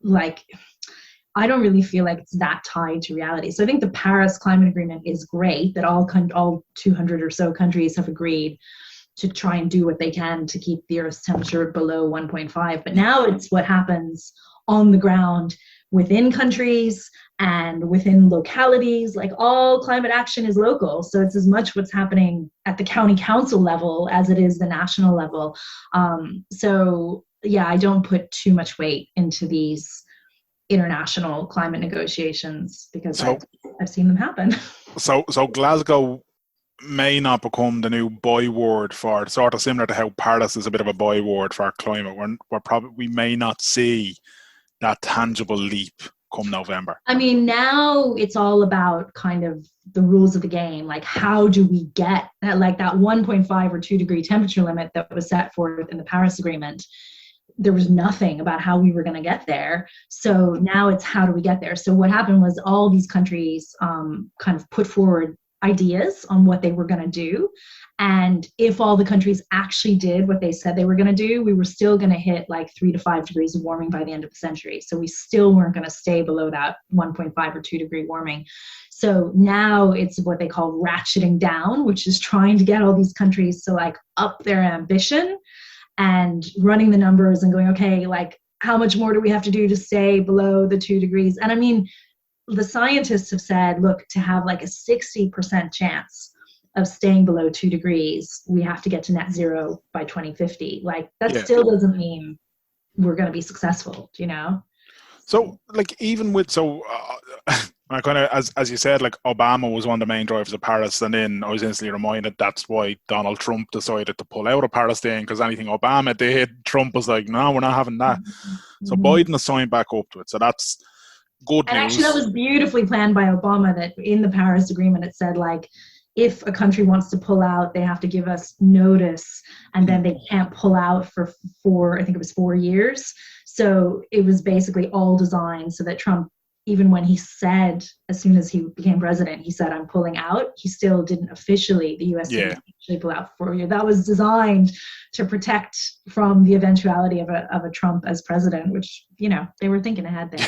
[SPEAKER 3] like, I don't really feel like it's that tied to reality. So I think the Paris Climate Agreement is great, that all 200 or so countries have agreed to try and do what they can to keep the Earth's temperature below 1.5. But now it's what happens on the ground within countries, and within localities. Like, all climate action is local, so it's as much what's happening at the county council level as it is the national level. So yeah, I don't put too much weight into these international climate negotiations because
[SPEAKER 1] So
[SPEAKER 3] I've seen them happen.
[SPEAKER 1] so Glasgow may not become the new byword for, sort of similar to how Paris is a bit of a byword for climate. We may not see that tangible leap come November.
[SPEAKER 3] I mean, now it's all about kind of the rules of the game. Like, how do we get that, like that 1.5 or 2 degree temperature limit that was set forth in the Paris Agreement? There was nothing about how we were going to get there. So now it's how do we get there? So what happened was all these countries kind of put forward ideas on what they were going to do. And if all the countries actually did what they said they were going to do, we were still going to hit like 3 to 5 degrees of warming by the end of the century. So we still weren't going to stay below that 1.5 or 2 degree warming. So now it's what they call ratcheting down, which is trying to get all these countries to like up their ambition and running the numbers and going, okay, like how much more do we have to do to stay below the 2 degrees? And I mean, the scientists have said, look, to have like a 60% chance of staying below 2 degrees, we have to get to net zero by 2050. Like that still doesn't mean we're going to be successful, you know?
[SPEAKER 1] So like even with, I kind of, as you said, like Obama was one of the main drivers of Paris, and then I was instantly reminded that's why Donald Trump decided to pull out of Paris then, because anything Obama did, Trump was like, no, we're not having that. So Biden has signed back up to it. So that's good news.
[SPEAKER 3] And actually that was beautifully planned by Obama, that in the Paris Agreement it said like, if a country wants to pull out, they have to give us notice, and then they can't pull out for 4 years. So it was basically all designed so that Trump, even when he said, as soon as he became president, he said, I'm pulling out, he still didn't officially, the US didn't officially pull out for 4 years. That was designed to protect from the eventuality of a Trump as president, which, you know, they were thinking ahead there.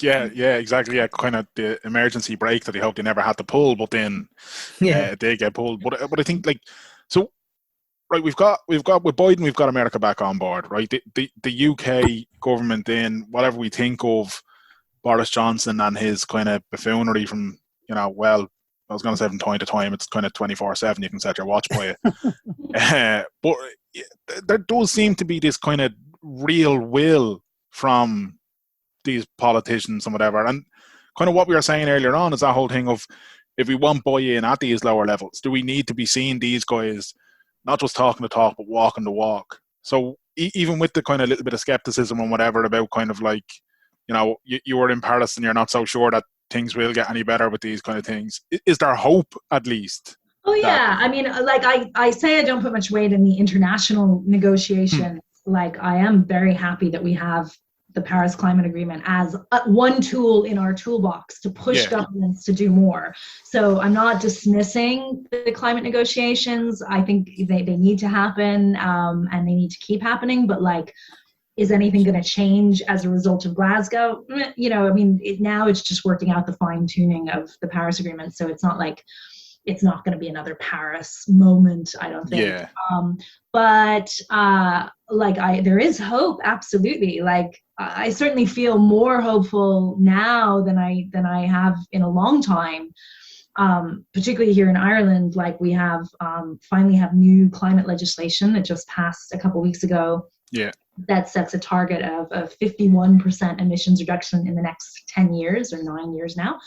[SPEAKER 1] yeah, exactly. Yeah, kind of the emergency brake that he hoped he never had to pull, but then it did get pulled. But I think like, so, right, we've got with Biden, we've got America back on board, right? The UK government, then whatever we think of Boris Johnson and his kind of buffoonery from, you know, well, I was going to say from time to time, it's kind of 24/7, you can set your watch by it. But there does seem to be this kind of real will from these politicians and whatever. And kind of what we were saying earlier on is that whole thing of, if we want buy-in at these lower levels, do we need to be seeing these guys not just talking the talk, but walking the walk? So even with the kind of little bit of skepticism and whatever about kind of like, you know, you were in Paris and you're not so sure that things will get any better with these kind of things. Is there hope, at least?
[SPEAKER 3] Oh, yeah. I mean, like I say I don't put much weight in the international negotiations. Like, I am very happy that we have the Paris Climate Agreement as one tool in our toolbox to push governments to do more. So I'm not dismissing the climate negotiations. I think they need to happen, and they need to keep happening. But like, is anything going to change as a result of Glasgow? You know, I mean, now it's just working out the fine tuning of the Paris Agreement. So it's not like, it's not going to be another Paris moment, I don't think.
[SPEAKER 1] Yeah.
[SPEAKER 3] But there is hope, absolutely. Like, I certainly feel more hopeful now than I have in a long time. Particularly here in Ireland, like we have finally have new climate legislation that just passed a couple weeks ago.
[SPEAKER 1] Yeah.
[SPEAKER 3] That sets a target of a 51% emissions reduction in the next 10 years or 9 years now,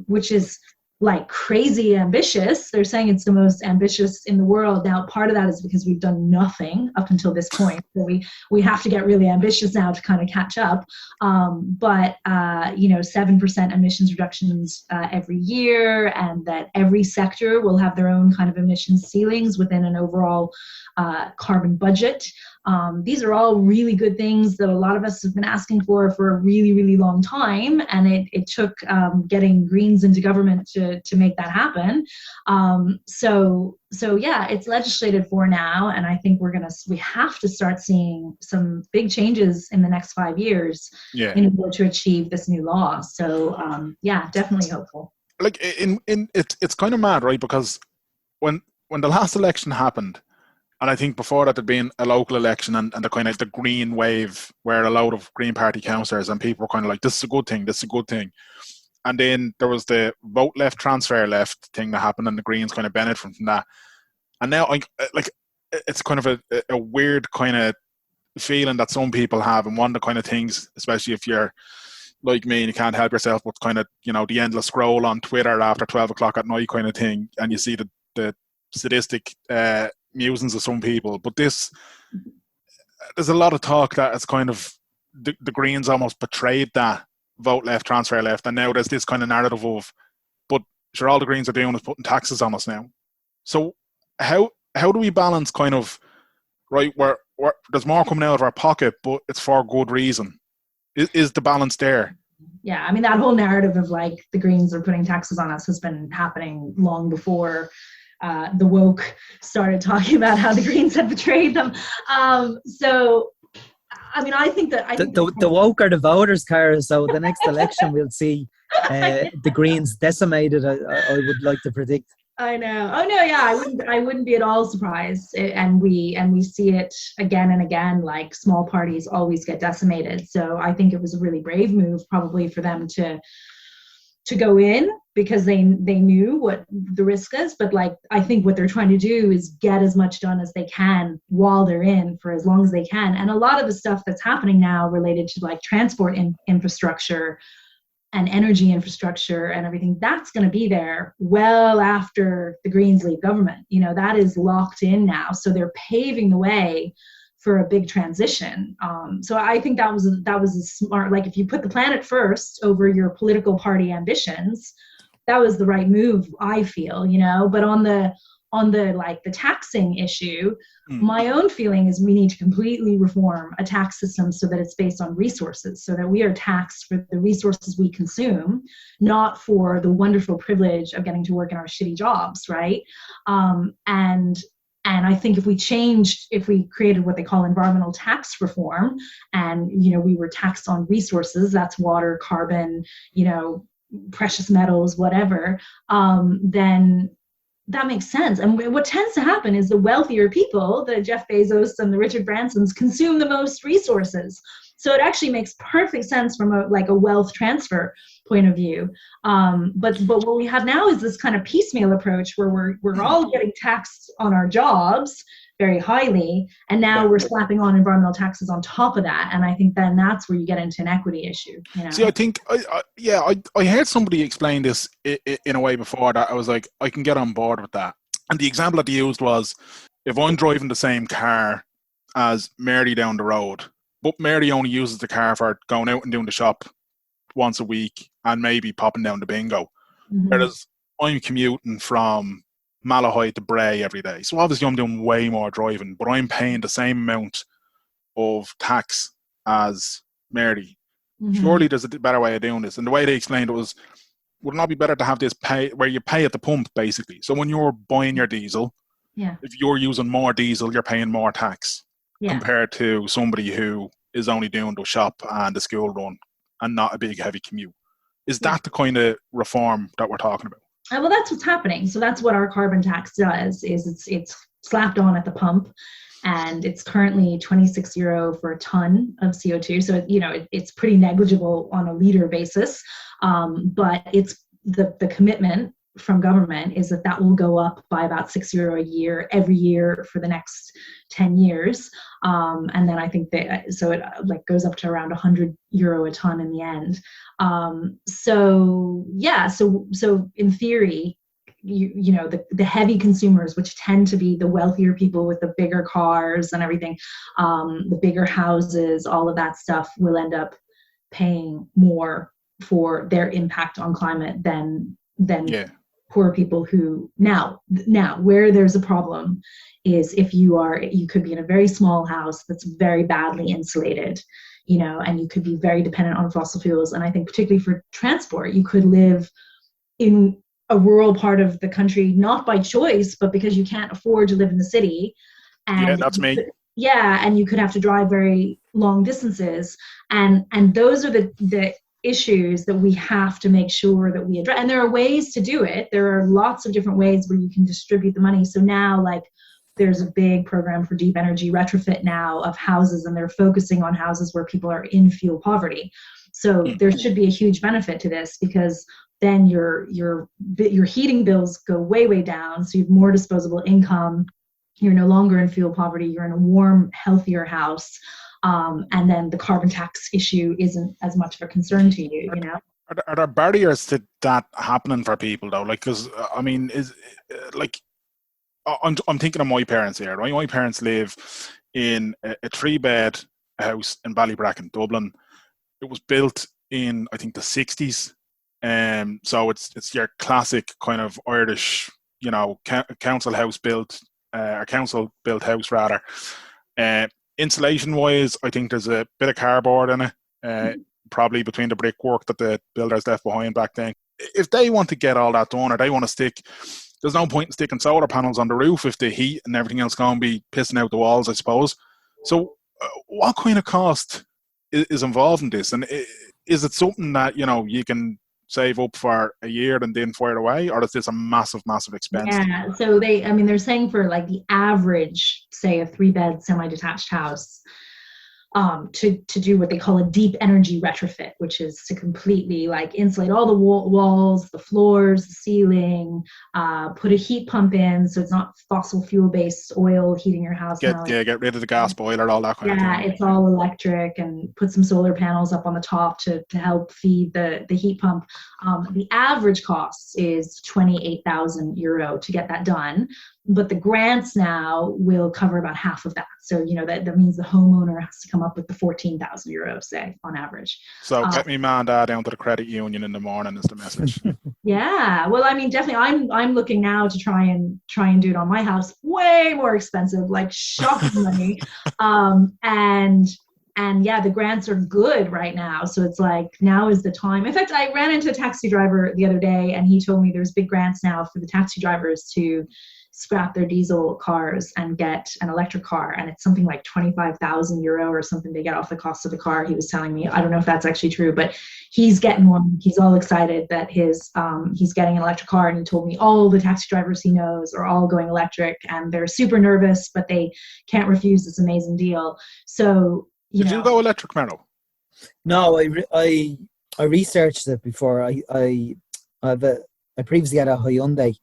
[SPEAKER 3] which is like crazy ambitious. They're saying it's the most ambitious in the world. Now, part of that is because we've done nothing up until this point. So we have to get really ambitious now to kind of catch up. But 7% emissions reductions every year, and that every sector will have their own kind of emissions ceilings within an overall carbon budget. These are all really good things that a lot of us have been asking for a really, really long time. And it took getting Greens into government to make that happen. So yeah, it's legislated for now. And I think we have to start seeing some big changes in the next 5 years in order to achieve this new law. So yeah, definitely hopeful.
[SPEAKER 1] Like it's kind of mad, right? Because when the last election happened, and I think before that there'd been a local election and the kind of the green wave, where a load of Green Party councillors and people were kind of like, this is a good thing, this is a good thing. And then there was the vote left, transfer left thing that happened, and the Greens kind of benefited from that. And now, like, it's kind of a weird kind of feeling that some people have, and one of the kind of things, especially if you're like me and you can't help yourself but kind of, you know, the endless scroll on Twitter after 12 o'clock at night kind of thing, and you see the sadistic musings of some people. But there's a lot of talk that it's kind of the Greens almost betrayed that vote left, transfer left, and now there's this kind of narrative of, but sure, all the Greens are doing is putting taxes on us now. So how do we balance kind of, right, where there's more coming out of our pocket, but it's for good reason? Is the balance there?
[SPEAKER 3] Yeah, I mean, that whole narrative of like the Greens are putting taxes on us has been happening long before the woke started talking about how the Greens had betrayed them. So, I mean, I think that
[SPEAKER 2] the woke are the voters, Cara. So the next election we'll see the Greens decimated. I would like to predict.
[SPEAKER 3] I know. Oh no, yeah, I wouldn't be at all surprised. And we see it again and again. Like, small parties always get decimated. So I think it was a really brave move, probably, for them to go in, because they knew what the risk is. But like, I think what they're trying to do is get as much done as they can while they're in, for as long as they can. And a lot of the stuff that's happening now related to like transport infrastructure and energy infrastructure and everything, that's going to be there well after the Greens leave government. You know, that is locked in now. So they're paving the way for a big transition. So I think that was a smart, like, if you put the planet first over your political party ambitions, that was the right move, I feel, you know. But on the like the taxing issue, my own feeling is we need to completely reform a tax system so that it's based on resources, so that we are taxed for the resources we consume, not for the wonderful privilege of getting to work in our shitty jobs, right? And I think if we created what they call environmental tax reform, and, you know, we were taxed on resources, that's water, carbon, you know, precious metals, whatever, then that makes sense. And what tends to happen is the wealthier people, the Jeff Bezos and the Richard Bransons, consume the most resources. So it actually makes perfect sense from a wealth transfer point of view. But what we have now is this kind of piecemeal approach where we're all getting taxed on our jobs very highly, and now we're slapping on environmental taxes on top of that. And I think then that's where you get into an equity issue. You know?
[SPEAKER 1] See, I think, I heard somebody explain this in a way before that I was like, I can get on board with that. And the example that they used was, if I'm driving the same car as Mary down the road, but Mary only uses the car for going out and doing the shop once a week and maybe popping down the bingo, whereas I'm commuting from Malahide to Bray every day. So obviously I'm doing way more driving, but I'm paying the same amount of tax as Mary. Surely there's a better way of doing this. And the way they explained it was, would it not be better to have this pay where you pay at the pump, basically? So when you're buying your diesel, if you're using more diesel, you're paying more tax compared to somebody who is only doing the shop and the school run and not a big heavy commute. Is that the kind of reform that we're talking about?
[SPEAKER 3] Well, that's what's happening. So that's what our carbon tax does, is it's slapped on at the pump, and it's currently €26 for a ton of CO2. So, you know, it's pretty negligible on a liter basis. But it's the commitment from government is that will go up by about €6 a year every year for the next 10 years. And then I think so it like goes up to around €100 a ton in the end. So in theory, you know, the heavy consumers, which tend to be the wealthier people with the bigger cars and everything, the bigger houses, all of that stuff, will end up paying more for their impact on climate than poor people who now where there's a problem is if you could be in a very small house that's very badly insulated, you know, and you could be very dependent on fossil fuels. And I think particularly for transport, you could live in a rural part of the country, not by choice, but because you can't afford to live in the city. And
[SPEAKER 1] that's me.
[SPEAKER 3] And you could have to drive very long distances. And those are the issues that we have to make sure that we address. And there are ways to do it. There are lots of different ways where you can distribute the money. So now, like, there's a big program for deep energy retrofit now of houses, and they're focusing on houses where people are in fuel poverty. So there should be a huge benefit to this, because then your heating bills go way down, so you have more disposable income. You're no longer in fuel poverty. You're in a warm, healthier house, and then the carbon tax issue isn't as much of a concern to you. You know,
[SPEAKER 1] are there barriers to that happening for people though? Like, because I mean, is like I'm thinking of my parents here. Right, my parents live in a 3-bed house in Ballybracken, Dublin. It was built in, I think, the 60s. So it's your classic kind of Irish, you know, council built house rather. Insulation wise, I think there's a bit of cardboard in it, probably between the brickwork that the builders left behind back then. If they want to get all that done, or they want to stick, there's no point in sticking solar panels on the roof if the heat and everything else is going to be pissing out the walls, I suppose. So what kind of cost is involved in this? And is it something that, you know, you can save up for a year and then fire away, or is this a massive expense?
[SPEAKER 3] Yeah, so they're saying for like the average, say, a 3-bed semi-detached house, to do what they call a deep energy retrofit, which is to completely like insulate all the walls, the floors, the ceiling, put a heat pump in so it's not fossil fuel based oil heating your house.
[SPEAKER 1] Get rid of the gas boiler, all that kind of thing.
[SPEAKER 3] Yeah, it's all electric, and put some solar panels up on the top to help feed the heat pump. The average cost is €28,000 to get that done. But the grants now will cover about half of that. So, you know, that means the homeowner has to come up with the €14,000, say, on average.
[SPEAKER 1] So get me man and dad down to the credit union in the morning is the message.
[SPEAKER 3] Yeah. Well, I mean, definitely I'm looking now to try and do it on my house. Way more expensive, like shocking money. And yeah, the grants are good right now. So it's like, now is the time. In fact, I ran into a taxi driver the other day, and he told me there's big grants now for the taxi drivers to scrap their diesel cars and get an electric car, and it's something like €25,000 or something they get off the cost of the car. He was telling me, I don't know if that's actually true, but he's getting one. He's all excited that he's getting an electric car, and he told me all the taxi drivers he knows are all going electric, and they're super nervous, but they can't refuse this amazing deal. So
[SPEAKER 1] Did you go electric, Mero?
[SPEAKER 2] No, I researched it before. I previously had a Hyundai,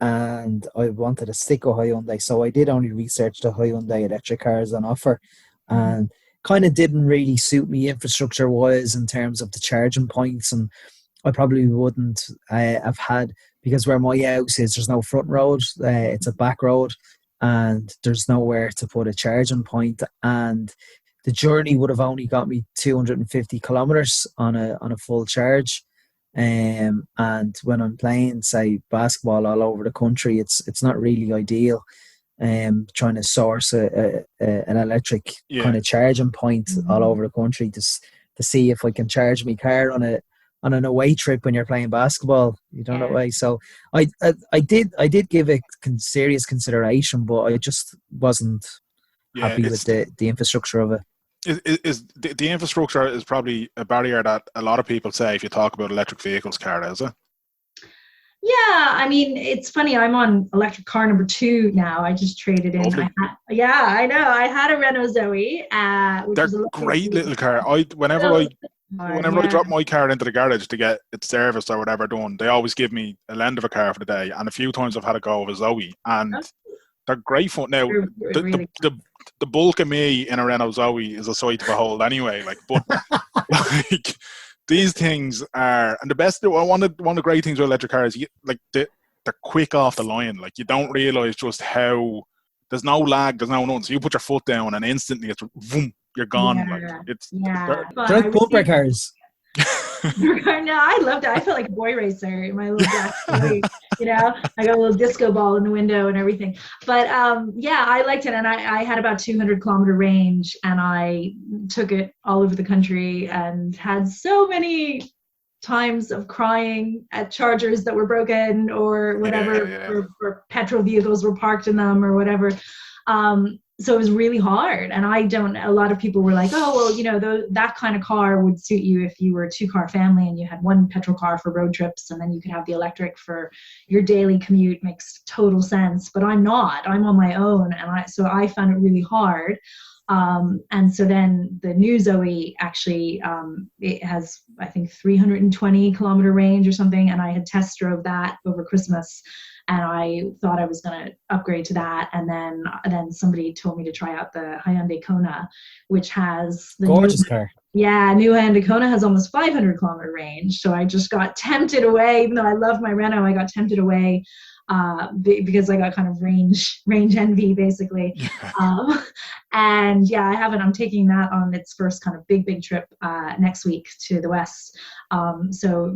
[SPEAKER 2] and I wanted to stick with Hyundai, so I did only research the Hyundai electric cars on offer, and kind of didn't really suit me infrastructure wise in terms of the charging points, and I probably wouldn't have had, because where my house is, there's no front road, it's a back road, and there's nowhere to put a charging point, and the journey would have only got me 250 kilometers on a full charge. And when I'm playing, say, basketball all over the country, it's not really ideal. Trying to source an electric kind of charging point all over the country to see if I can charge my car on an away trip when you're playing basketball. You don't know way. So I did give it serious consideration, but I just wasn't happy with the infrastructure of it.
[SPEAKER 1] Is the infrastructure is probably a barrier that a lot of people say if you talk about electric vehicles, Cara, is it?
[SPEAKER 3] Yeah, I mean, it's funny. I'm on electric car number 2 now. I just traded in. I know. I had a Renault Zoe. Which
[SPEAKER 1] They're a great little car. Whenever I drop my car into the garage to get it serviced or whatever done, they always give me a lend of a car for the day. And a few times I've had to go with a Zoe, and they're great fun. Now, the bulk of me in a Renault Zoe is a sight to behold anyway. Like, but like these things are, and the best one of the great things with electric cars, they're quick off the line. Like, you don't realize just how there's no lag, there's no nothing. So you put your foot down and instantly it's boom, you're gone.
[SPEAKER 2] They're like bumper cars.
[SPEAKER 3] No, I loved it. I felt like a boy racer in my little black Zoe. You know, I got a little disco ball in the window and everything. But I liked it, and I had about 200-kilometer range, and I took it all over the country and had so many times of crying at chargers that were broken or whatever, or petrol vehicles were parked in them or whatever. So it was really hard. And a lot of people were like, oh, well, you know, that kind of car would suit you if you were a 2-car family and you had one petrol car for road trips, and then you could have the electric for your daily commute. Makes total sense. But I'm not. I'm on my own. And so I found it really hard. And so then the new Zoe actually, it has, I think, 320-kilometer range or something. And I had test drove that over Christmas, and I thought I was going to upgrade to that. And then somebody told me to try out the Hyundai Kona, which has the
[SPEAKER 2] Gorgeous car.
[SPEAKER 3] Yeah, new Hyundai Kona has almost 500-kilometer range. So I just got tempted away, even though I love my Renault, I got tempted away because I got kind of range envy, basically. And yeah, I'm taking that on its first kind of big trip next week to the West. So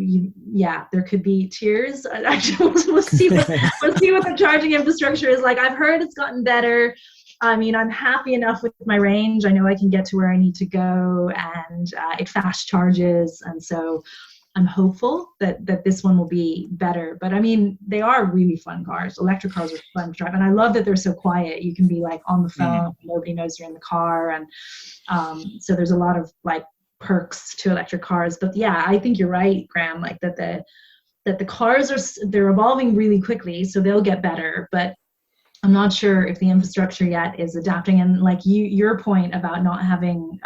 [SPEAKER 3] there could be tears. Actually, we'll see what the charging infrastructure is like. I've heard it's gotten better. I mean, I'm happy enough with my range. I know I can get to where I need to go, and it fast charges. And so I'm hopeful that this one will be better. But I mean, they are really fun cars. Electric cars are fun to drive. And I love that they're so quiet. You can be like on the phone. Nobody knows you're in the car. And so there's a lot of like perks to electric cars. But yeah, I think you're right, Graham, like that the cars they're evolving really quickly. So they'll get better. But I'm not sure if the infrastructure yet is adapting. And like your point about not having,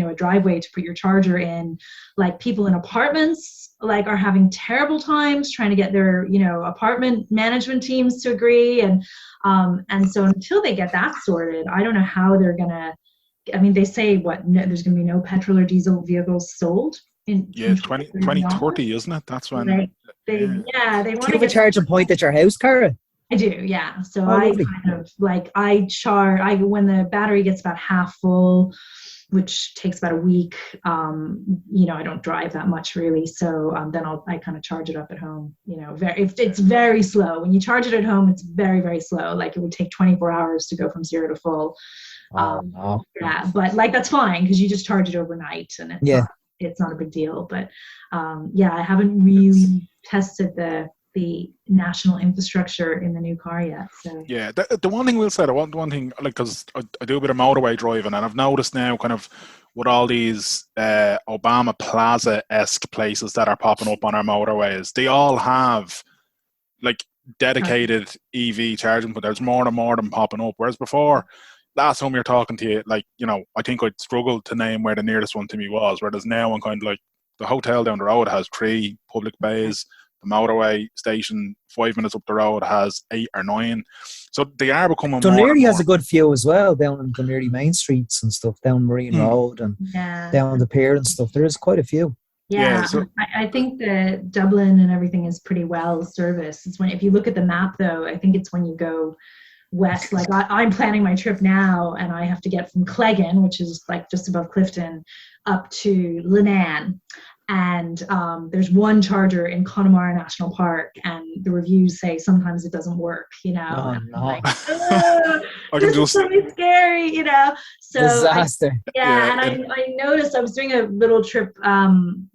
[SPEAKER 3] a driveway to put your charger in, like people in apartments like are having terrible times trying to get their, apartment management teams to agree. And so until they get that sorted, I don't know how they're going to, I mean, they say there's going to be no petrol or diesel vehicles sold in
[SPEAKER 1] 2030, isn't it? That's when.
[SPEAKER 3] They want
[SPEAKER 2] to have a charging point at your house, Cara?
[SPEAKER 3] I do, yeah. So I kind of like when the battery gets about half full, which takes about a week. I don't drive that much really, so then I kind of charge it up at home. It's very slow. When you charge it at home, it's very, very slow. Like it would take 24 hours to go from 0 to full.
[SPEAKER 2] No.
[SPEAKER 3] Yeah, but like that's fine because you just charge it overnight, and it's not a big deal. But I haven't really tested the national infrastructure in the new car yet. So
[SPEAKER 1] yeah, the one thing we'll say, one thing, like, because I do a bit of motorway driving, and I've noticed now kind of with all these Obama Plaza-esque places that are popping up on our motorways, they all have like dedicated EV charging, but there's more and more of them popping up. Whereas before, last time we were talking to you, like, I think I'd struggled to name where the nearest one to me was, whereas now I'm kind of like, the hotel down the road has 3 public bays. The motorway station 5 minutes up the road has 8 or 9. So they are becoming more.
[SPEAKER 2] Dunleary has a good few as well, down in Dunleary main streets and stuff, down Marine Road and down the pier and stuff. There is quite a few.
[SPEAKER 3] Yeah, so I think that Dublin and everything is pretty well serviced. It's if you look at the map, though, I think it's when you go west. Like I'm planning my trip now, and I have to get from Cleggan, which is like just above Clifton, up to Leenane. And there's one charger in Connemara National Park, and the reviews say sometimes it doesn't work,
[SPEAKER 2] Oh, no.
[SPEAKER 3] Like, this is so scary, So
[SPEAKER 2] disaster.
[SPEAKER 3] And I noticed I was doing a little trip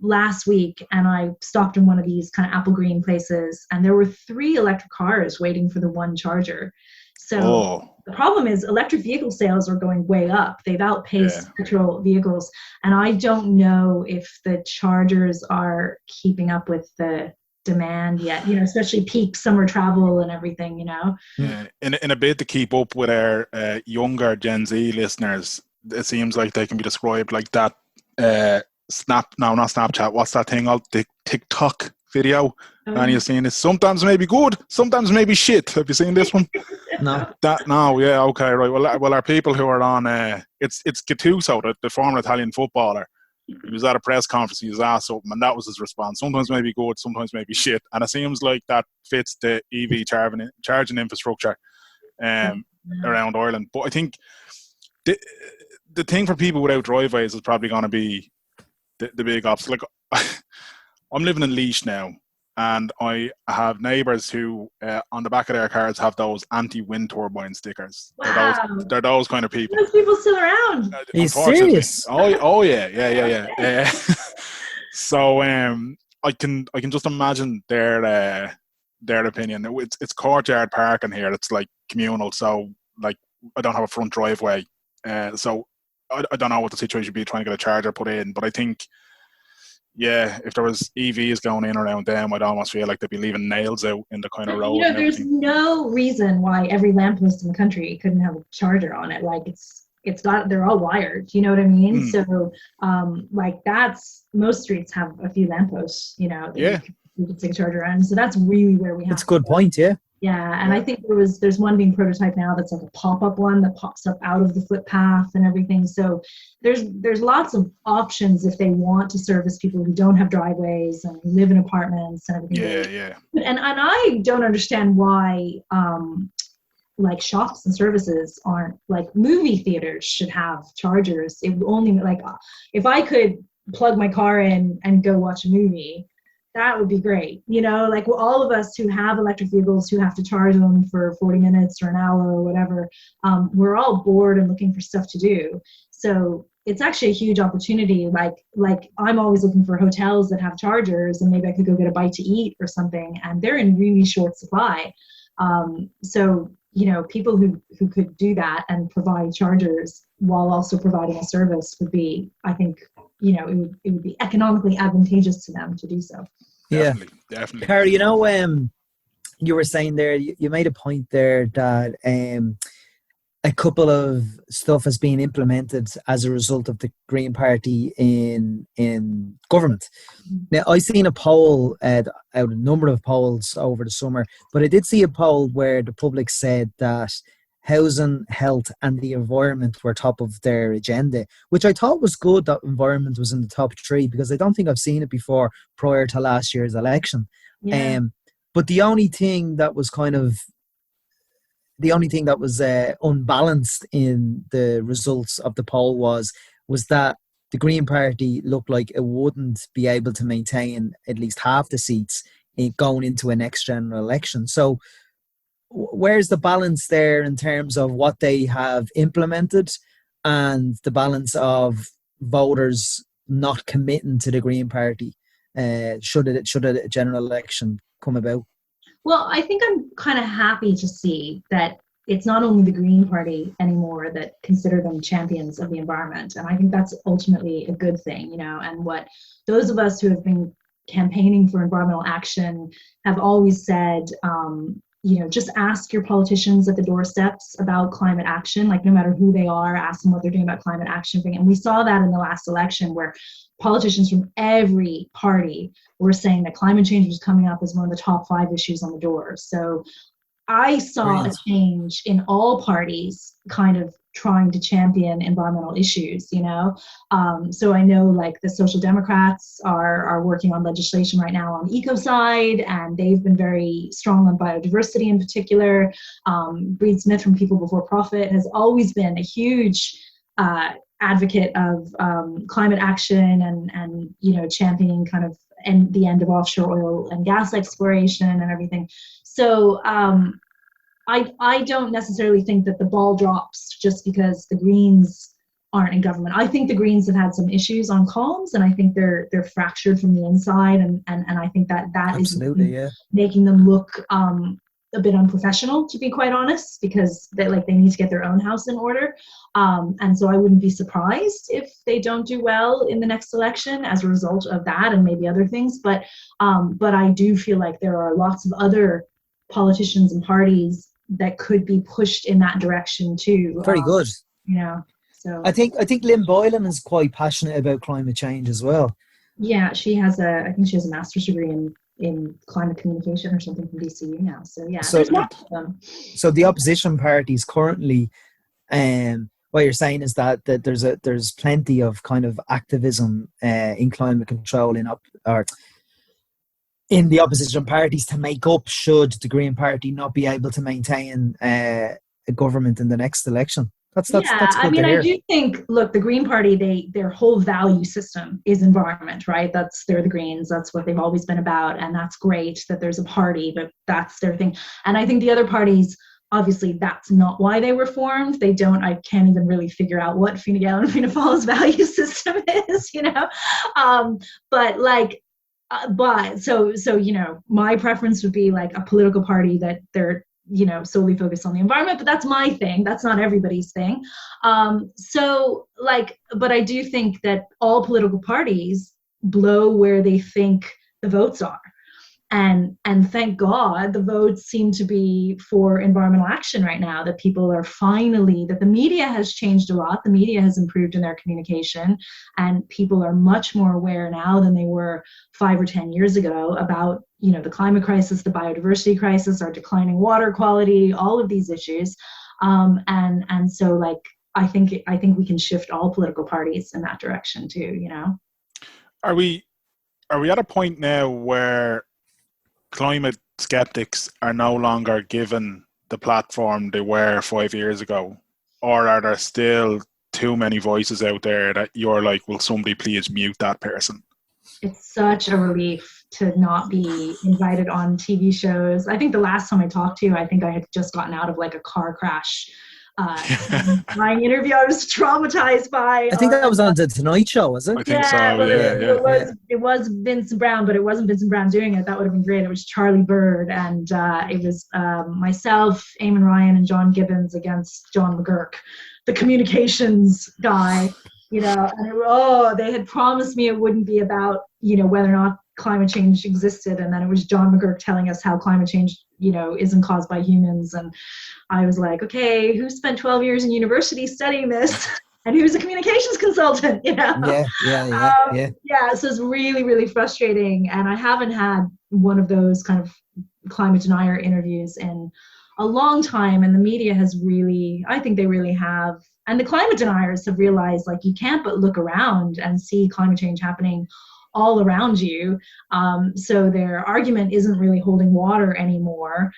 [SPEAKER 3] last week, and I stopped in one of these kind of apple green places, and there were 3 electric cars waiting for the one charger. So the problem is electric vehicle sales are going way up. They've outpaced petrol vehicles. And I don't know if the chargers are keeping up with the demand yet, especially peak summer travel and everything,
[SPEAKER 1] Yeah. In a bid to keep up with our younger Gen Z listeners, it seems like they can be described like that not Snapchat, what's that thing called? The Tik Tok video. And you've seen it. Sometimes maybe good, sometimes maybe shit. Have you seen this one?
[SPEAKER 2] No.
[SPEAKER 1] Yeah, okay, right. Well, our people who are on, it's Gattuso, the former Italian footballer. He was at a press conference, he was asked something, and that was his response. Sometimes maybe good, sometimes maybe shit. And it seems like that fits the EV charging infrastructure around Ireland. But I think the thing for people without driveways is probably going to be the big obstacle. Like, I'm living in Laois now, and I have neighbours who on the back of their cars have those anti-wind turbine stickers.
[SPEAKER 3] Wow.
[SPEAKER 1] They're those kind of people.
[SPEAKER 3] Those people still around.
[SPEAKER 2] Are you serious?
[SPEAKER 1] Oh yeah. So I can just imagine their opinion. It's courtyard parking here. It's like communal. So like I don't have a front driveway. So I don't know what the situation would be trying to get a charger put in. But I think, yeah, if there was EVs going in around them, I'd almost feel like they'd be leaving nails out in the kind of road.
[SPEAKER 3] There's no reason why every lamppost in the country couldn't have a charger on it. Like it's they're all wired, you know what I mean?
[SPEAKER 1] Mm.
[SPEAKER 3] So like most streets have a few lampposts, you know, that
[SPEAKER 1] Yeah.
[SPEAKER 3] you can take a charger on. So that's really where we have
[SPEAKER 2] That's a good point, yeah.
[SPEAKER 3] Yeah, and I think there's one being prototyped now that's like a pop-up one that pops up out of the footpath and everything. So there's lots of options if they want to service people who don't have driveways and live in apartments and everything.
[SPEAKER 1] Yeah.
[SPEAKER 3] And I don't understand why like shops and services aren't, like movie theaters should have chargers. It only, like, if I could plug my car in and go watch a movie, that would be great. You know, like all of us who have electric vehicles who have to charge them for 40 minutes or an hour or whatever, we're all bored and looking for stuff to do. So it's actually a huge opportunity. Like I'm always looking for hotels that have chargers, and maybe I could go get a bite to eat or something, and they're in really short supply. So, you know, people who could do that and provide chargers while also providing a service would be, I think, you know, it would be economically advantageous to them to do so.
[SPEAKER 1] Definitely.
[SPEAKER 2] Cara, you know, you were saying there, you made a point there that a couple of stuff has been implemented as a result of the Green Party in government. Now, I seen a poll, out of a number of polls over the summer, but I did see a poll where the public said that housing, health and the environment were top of their agenda, which I thought was good that environment was in the top three, because I don't think I've seen it before prior to last year's election.
[SPEAKER 3] Yeah.
[SPEAKER 2] But the only thing that was unbalanced in the results of the poll was that the Green Party looked like it wouldn't be able to maintain at least half the seats going into a next general election. So where's the balance there in terms of what they have implemented and the balance of voters not committing to the Green Party should a general election come about?
[SPEAKER 3] Well, I think I'm kind of happy to see that it's not only the Green Party anymore that consider them champions of the environment. And I think that's ultimately a good thing, you know, and what those of us who have been campaigning for environmental action have always said, you know, just ask your politicians at the doorsteps about climate action, like no matter who they are, ask them what they're doing about climate action. And we saw that in the last election where politicians from every party were saying that climate change was coming up as one of the top 5 issues on the door. So I saw a change in all parties kind of trying to champion environmental issues, you know. So I know like the Social Democrats are working on legislation right now on the ecocide, and they've been very strong on biodiversity in particular. Breed Smith from People Before Profit has always been a huge advocate of climate action and you know, championing kind of the end of offshore oil and gas exploration and everything. So I don't necessarily think that the ball drops just because the Greens aren't in government. I think the Greens have had some issues on comms, and I think they're fractured from the inside, and I think that
[SPEAKER 2] Absolutely,
[SPEAKER 3] is making them look a bit unprofessional, to be quite honest, because they need to get their own house in order. And so I wouldn't be surprised if they don't do well in the next election as a result of that and maybe other things. But I do feel like there are lots of other politicians and parties that could be pushed in that direction too.
[SPEAKER 2] Very good.
[SPEAKER 3] You know, so
[SPEAKER 2] I think Lynn Boylan is quite passionate about climate change as well.
[SPEAKER 3] Yeah, she has a master's degree in climate communication or something from DCU now. So yeah,
[SPEAKER 2] so,
[SPEAKER 3] there's lots of them.
[SPEAKER 2] So the opposition parties currently, what you're saying is that there's plenty of kind of activism in climate control in the opposition parties to make up should the Green Party not be able to maintain a government in the next election. That's good
[SPEAKER 3] I mean,
[SPEAKER 2] to hear.
[SPEAKER 3] I do think, look, the Green Party, their whole value system is environment, right? They're the Greens. That's what they've always been about. And that's great that there's a party, but that's their thing. And I think the other parties, obviously, that's not why they were formed. I can't even really figure out what Fine Gael and Fianna Fáil's value system is, you know? So, you know, my preference would be like a political party that they're, you know, solely focused on the environment, but that's my thing. That's not everybody's thing. But I do think that all political parties blow where they think the votes are. And thank God the votes seem to be for environmental action right now, that people are finally, that the media has changed a lot. The media has improved in their communication, and people are much more aware now than they were 5 or 10 years ago about, you know, the climate crisis, the biodiversity crisis, our declining water quality, all of these issues. And so, like, I think we can shift all political parties in that direction too, you know.
[SPEAKER 1] Are we at a point now where climate skeptics are no longer given the platform they were 5 years ago? Or are there still too many voices out there that you're like, will somebody please mute that person?
[SPEAKER 3] It's such a relief to not be invited on TV shows. I think the last time I talked to you, I think I had just gotten out of like a car crash. My interview, I was traumatized by.
[SPEAKER 2] I think that was on the Tonight Show, was it?
[SPEAKER 1] I think so.
[SPEAKER 3] Well,
[SPEAKER 1] Yeah.
[SPEAKER 3] it was Vincent Brown, but it wasn't Vincent Brown doing it. That would have been great. It was Charlie Bird, and it was myself, Eamon Ryan, and John Gibbons against John McGurk, the communications guy. You know, and they had promised me it wouldn't be about, you know, whether or not climate change existed, and then it was John McGurk telling us how climate change, you know, isn't caused by humans. And I was like, okay, who spent 12 years in university studying this? And who's a communications consultant, you know? Yeah, so it's really, really frustrating. And I haven't had one of those kind of climate denier interviews in a long time. And the media has really, I think they really have, and the climate deniers have realized, like, you can't but look around and see climate change happening all around you. So their argument isn't really holding water anymore.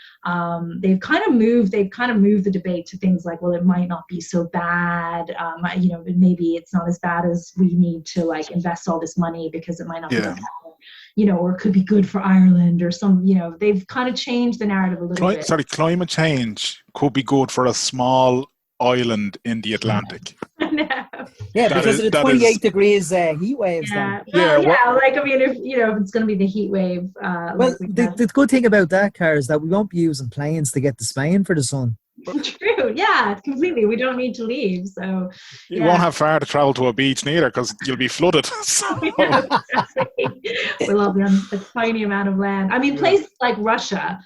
[SPEAKER 3] They've kind of moved the debate to things like, well, it might not be so bad. You know, maybe it's not as bad as we need to like invest all this money because it might not be that bad. You know, or it could be good for Ireland or some, you know, they've kind of changed the narrative a little bit.
[SPEAKER 1] Sorry, climate change could be good for a small island in the Atlantic.
[SPEAKER 3] No.
[SPEAKER 2] Yeah, because of the 28 degrees heat waves.
[SPEAKER 3] Yeah,
[SPEAKER 2] then.
[SPEAKER 3] like, I mean, if it's going to be the heat wave.
[SPEAKER 2] Well, the good thing about that, Cara, is that we won't be using planes to get to Spain for the sun.
[SPEAKER 3] True, yeah, completely. We don't need to leave, so
[SPEAKER 1] you won't have far to travel to a beach neither because you'll be flooded.
[SPEAKER 3] We'll all be on a tiny amount of land. I mean, places like Russia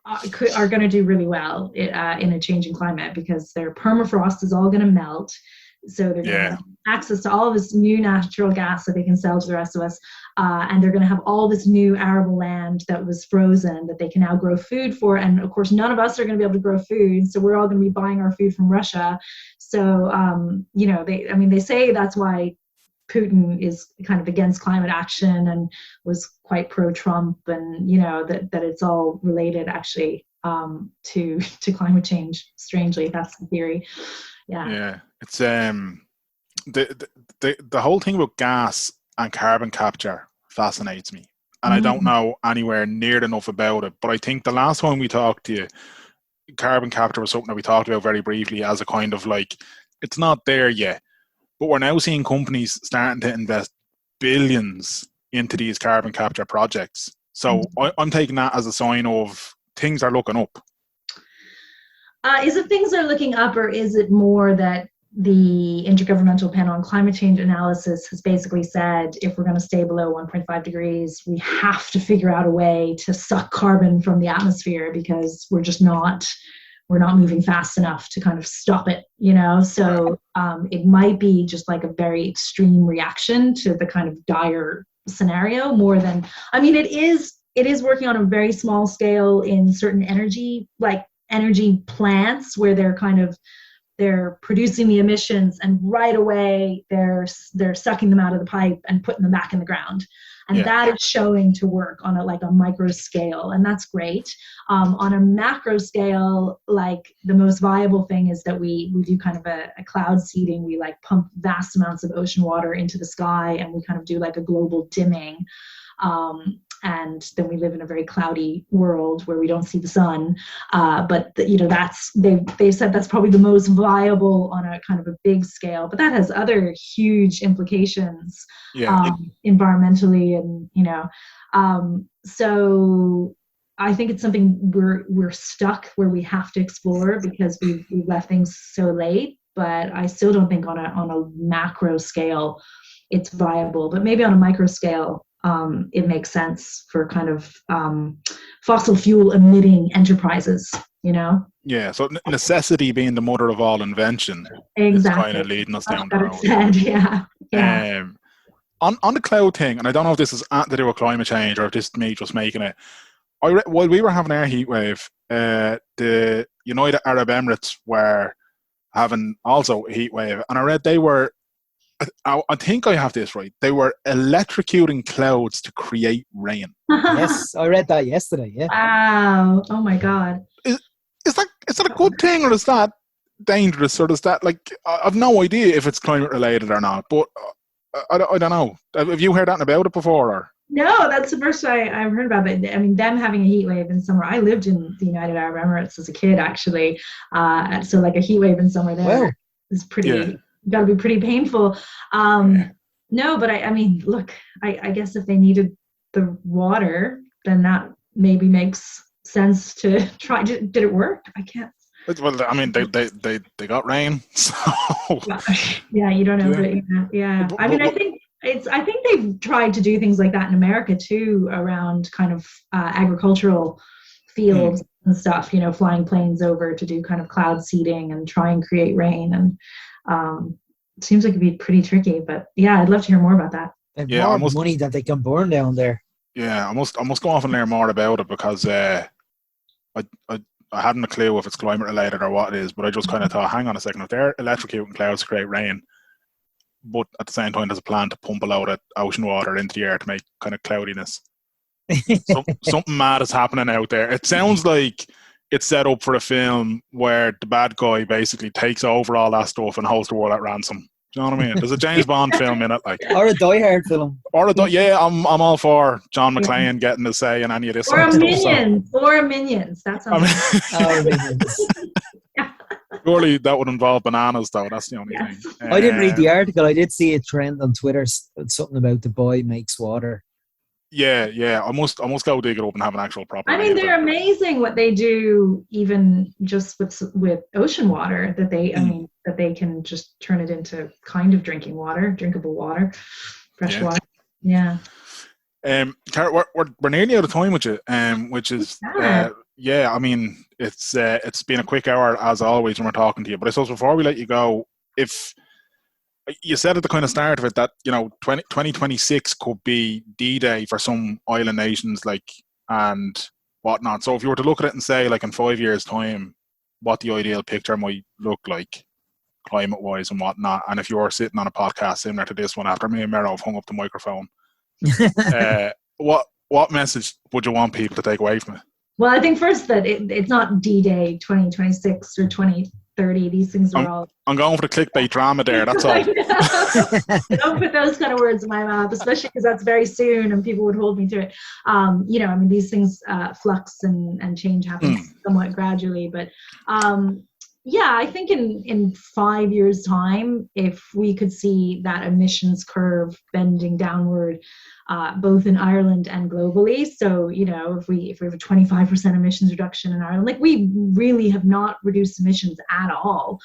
[SPEAKER 3] are going to do really well in a changing climate because their permafrost is all going to melt. So they're going to have access to all of this new natural gas that they can sell to the rest of us. And they're going to have all this new arable land that was frozen that they can now grow food for. And of course, none of us are going to be able to grow food. So we're all going to be buying our food from Russia. So, you know, they say that's why Putin is kind of against climate action and was quite pro-Trump, and, you know, that it's all related actually to climate change. Strangely, that's the theory. Yeah.
[SPEAKER 1] It's the whole thing about gas and carbon capture fascinates me, and I don't know anywhere near enough about it. But I think the last time we talked to you, carbon capture was something that we talked about very briefly as a kind of like, it's not there yet, but we're now seeing companies starting to invest billions into these carbon capture projects. So I'm taking that as a sign of things are looking up.
[SPEAKER 3] Is it things are looking up, or is it more that the Intergovernmental Panel on Climate Change Analysis has basically said if we're going to stay below 1.5 degrees, we have to figure out a way to suck carbon from the atmosphere because we're not moving fast enough to kind of stop it, you know? So it might be just like a very extreme reaction to the kind of dire scenario more than, I mean, it is working on a very small scale in certain energy plants where they're producing the emissions and right away they're sucking them out of the pipe and putting them back in the ground. And that is showing to work on a micro scale, and that's great. On a macro scale, like the most viable thing is that we do kind of a cloud seeding. We like pump vast amounts of ocean water into the sky, and we kind of do like a global dimming. And then we live in a very cloudy world where we don't see the sun. But you know, they said that's probably the most viable on a kind of a big scale. But that has other huge implications environmentally, and you know. So I think it's something we're stuck where we have to explore because we've left things so late. But I still don't think on a macro scale it's viable. But maybe on a micro scale, it makes sense for kind of fossil fuel emitting enterprises,
[SPEAKER 1] Yeah, so necessity being the mother of all invention is kind
[SPEAKER 3] Exactly.
[SPEAKER 1] of leading us down the
[SPEAKER 3] Better
[SPEAKER 1] road.
[SPEAKER 3] said. Yeah.
[SPEAKER 1] On the cloud thing, and I don't know if this is to do with climate change or if this is me just making it. While we were having our heat wave, the United Arab Emirates were having also a heat wave, and I read they were. I think I have this right. They were electrocuting clouds to create rain.
[SPEAKER 2] Yes, I read that yesterday. Yeah.
[SPEAKER 3] Wow. Oh my God.
[SPEAKER 1] Is that a good thing, or is that dangerous, or is that I've no idea if it's climate related or not, but I don't know. Have you heard anything about it before? Or?
[SPEAKER 3] No, that's the first I've heard about it. I mean, them having a heat wave in summer. I lived in the United Arab Emirates as a kid, actually. So like a heat wave in summer there is pretty, got to be pretty painful. No, but I mean, look, I guess if they needed the water, then that maybe makes sense to try. Did it work? I can't.
[SPEAKER 1] Well, I mean, they got rain, so.
[SPEAKER 3] Yeah, you don't know, but yeah. I mean, I think they've tried to do things like that in America too, around kind of agricultural fields and stuff. Flying planes over to do kind of cloud seeding and try and create rain, and it seems like it'd be pretty tricky. But yeah, I'd love to hear more about that.
[SPEAKER 2] And more money that they can burn down there.
[SPEAKER 1] Yeah, I must go off and learn more about it, because I hadn't a clue if it's climate related or what it is, but I just kind of thought, hang on a second, if they're electrocuting clouds to create rain, but at the same time there's a plan to pump a load of ocean water into the air to make kind of cloudiness. Something mad is happening out there. It sounds like it's set up for a film where the bad guy basically takes over all that stuff and holds the world at ransom. Do you know what I mean? There's a James Bond film in it,
[SPEAKER 2] or a Die Hard film.
[SPEAKER 1] I'm all for John McClane getting to say in any of this.
[SPEAKER 3] Or Minions. That sounds.
[SPEAKER 2] Minions.
[SPEAKER 1] Surely that would involve bananas, though. That's the only thing.
[SPEAKER 2] I didn't read the article. I did see a trend on Twitter, something about the boy makes water.
[SPEAKER 1] Yeah. I must go dig it up and have an actual proper.
[SPEAKER 3] I mean, they're amazing what they do, even just with ocean water. That they can just turn it into kind of drinkable water, fresh water. Yeah.
[SPEAKER 1] Cara, we're nearly out of time with you, which is I mean, it's been a quick hour as always when we're talking to you. But I suppose before we let you go, if you said at the kind of start of it that 2026 could be D-Day for some island nations, and whatnot. So if you were to look at it and say, in 5 years' time, what the ideal picture might look like, climate-wise and whatnot, and if you were sitting on a podcast similar to this one after me and Mero have hung up the microphone, what message would you want people to take away from it?
[SPEAKER 3] Well, I think first that it's not D-Day 2026 or 2030. These things are all.
[SPEAKER 1] I'm going for the clickbait drama there. That's all.
[SPEAKER 3] Don't put those kind of words in my mouth, especially because that's very soon, and people would hold me to it. I mean, these things flux and change happens somewhat gradually, but. I think in 5 years' time, if we could see that emissions curve bending downward, both in Ireland and globally. So, if we have a 25% emissions reduction in Ireland, we really have not reduced emissions at all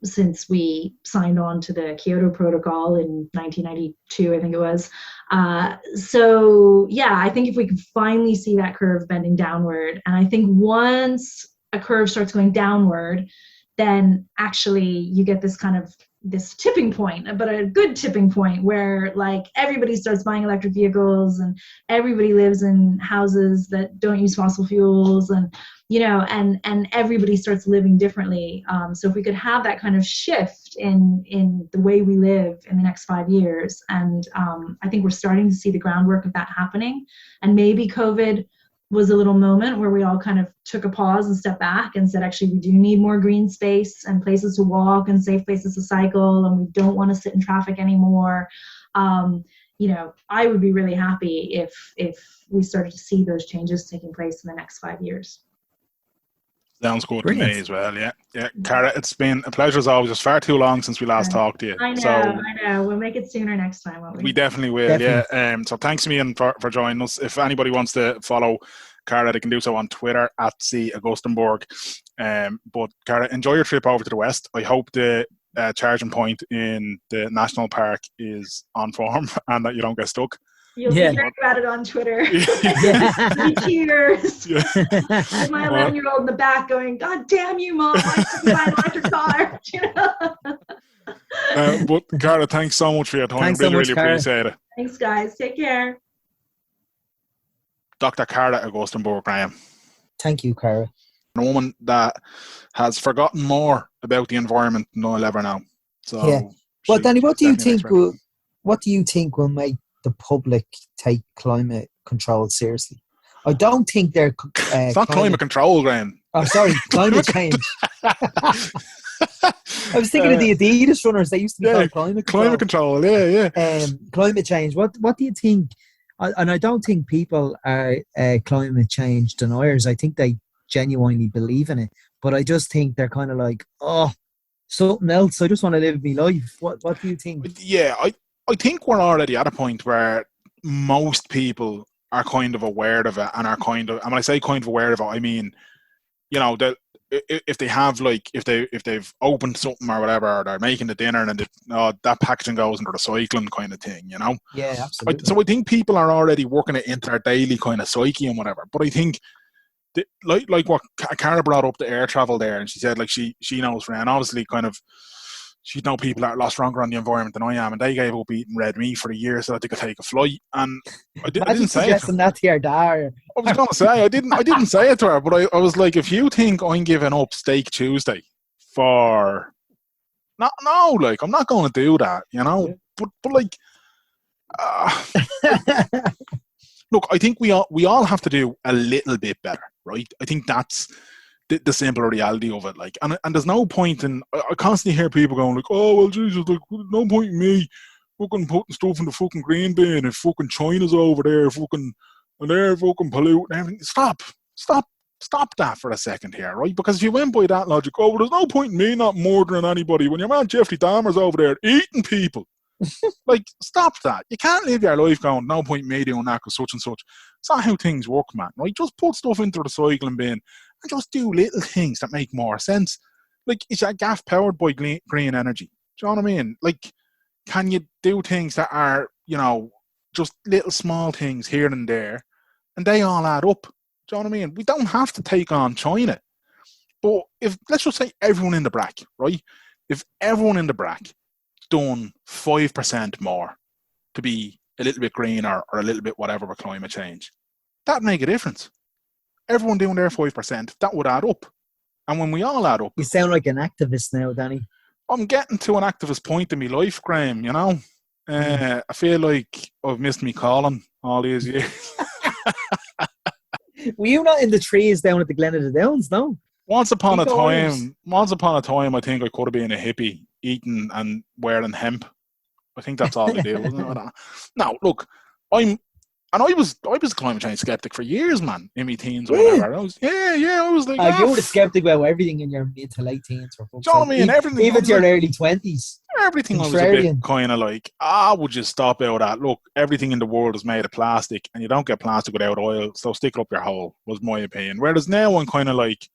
[SPEAKER 3] since we signed on to the Kyoto Protocol in 1992, I think it was. I think if we could finally see that curve bending downward, and I think once a curve starts going downward, then actually you get this tipping point, but a good tipping point where everybody starts buying electric vehicles and everybody lives in houses that don't use fossil fuels, and and everybody starts living differently. So if we could have that kind of shift in the way we live in the next 5 years, and I think we're starting to see the groundwork of that happening, and maybe COVID was a little moment where we all kind of took a pause and stepped back and said, actually, we do need more green space and places to walk and safe places to cycle, and we don't want to sit in traffic anymore. I would be really happy if we started to see those changes taking place in the next 5 years.
[SPEAKER 1] Sounds good to me as well. Yeah. Cara, it's been a pleasure as always. It's far too long since we last talked to you.
[SPEAKER 3] I know. We'll make it sooner next time, won't we?
[SPEAKER 1] We definitely will. Definitely. Yeah. So thanks, Ian, for joining us. If anybody wants to follow Cara, they can do so on Twitter at @Augustenborg. But Cara, enjoy your trip over to the West. I hope the charging point in the national park is on form and that you don't get stuck.
[SPEAKER 3] You'll be
[SPEAKER 2] Yeah.
[SPEAKER 3] hearing about it on Twitter.
[SPEAKER 2] Yeah.
[SPEAKER 3] Three cheers.
[SPEAKER 1] Yeah.
[SPEAKER 3] With my 11-year-old in the back going, "God damn you, Mom! I couldn't buy an electric car." You know?
[SPEAKER 1] But Cara, thanks so much for your time.
[SPEAKER 2] Thanks so
[SPEAKER 1] Really,
[SPEAKER 2] much,
[SPEAKER 1] really
[SPEAKER 2] Cara.
[SPEAKER 1] appreciate it.
[SPEAKER 3] Thanks, guys. Take care.
[SPEAKER 1] Dr. Cara Augustenborg, Graham.
[SPEAKER 2] Thank you, Cara.
[SPEAKER 1] A woman that has forgotten more about the environment than I'll ever know. So,
[SPEAKER 2] Yeah. Well, Danny, what do you
[SPEAKER 1] definitely an
[SPEAKER 2] think
[SPEAKER 1] expert.
[SPEAKER 2] what do you think will make the public take climate control seriously? I don't think they're
[SPEAKER 1] It's not climate control, Graham.
[SPEAKER 2] Oh, sorry, climate change. I was thinking of the Adidas runners. They used to be called climate control.
[SPEAKER 1] Climate control, yeah.
[SPEAKER 2] Climate change. What do you think? And I don't think people are climate change deniers. I think they genuinely believe in it. But I just think they're kind of like, oh, something else. I just want to live my life. What do you think?
[SPEAKER 1] Yeah, I think we're already at a point where most people are kind of aware of it and are kind of, and when I say kind of aware of it, I mean, you know, that if they have like, if they've opened something or whatever, or they're making the dinner and that packaging goes into recycling kind of thing, you know?
[SPEAKER 2] Yeah, absolutely.
[SPEAKER 1] So I think people are already working it into their daily kind of psyche and whatever. But I think, like what Cara brought up, the air travel there, and she said like she knows, and obviously kind of, she know people that are a lot stronger on the environment than I am, and they gave up eating red meat for a year so that they could take a flight. And I didn't say it.
[SPEAKER 2] That to your dad.
[SPEAKER 1] I was going to say I didn't say it to her, but I was like, if you think I'm giving up Steak Tuesday for no, like I'm not going to do that, you know. Yeah. But like, look, I think we all have to do a little bit better, right? I think that's the simple reality of it. Like, and there's no point in, I constantly hear people going like, oh well, Jesus, like no point in me fucking putting stuff in the fucking green bin if fucking China's over there fucking and they're fucking polluting everything. Stop that for a second here, right? Because if you went by that logic, oh well, there's no point in me not murdering anybody when your man Jeffrey Dahmer's over there eating people. Like, stop that. You can't live your life going, no point in me doing that because such and such. It's not how things work, man, right? Just put stuff into the recycling bin and just do little things that make more sense. Like, is your gaff powered by green energy? Do you know what I mean? Like, can you do things that are, you know, just little small things here and there, and they all add up? Do you know what I mean? We don't have to take on China. But if, let's just say everyone in the brack, right? If everyone in the brack done 5% more to be a little bit greener or a little bit whatever with climate change, that'd make a difference. Everyone doing their 5%, that would add up. And when we all add up...
[SPEAKER 2] You sound like an activist now, Danny.
[SPEAKER 1] I'm getting to an activist point in my life, Graham, you know? I feel like I've missed me calling all these years.
[SPEAKER 2] Were you not in the trees down at the Glen of the Downs, no? Once upon a time,
[SPEAKER 1] I think I could have been a hippie eating and wearing hemp. I think that's all they do, wasn't it? No, look, I was a climate change skeptic for years, man, in my teens or whatever. I was like,
[SPEAKER 2] you were a skeptic about everything in your mid to late teens.
[SPEAKER 1] Do you know what I mean? Everything,
[SPEAKER 2] even to your early 20s.
[SPEAKER 1] Everything I was a bit kind of like, would you stop out that? Look, everything in the world is made of plastic, and you don't get plastic without oil, so stick it up your hole, was my opinion. Whereas now I'm kind of like,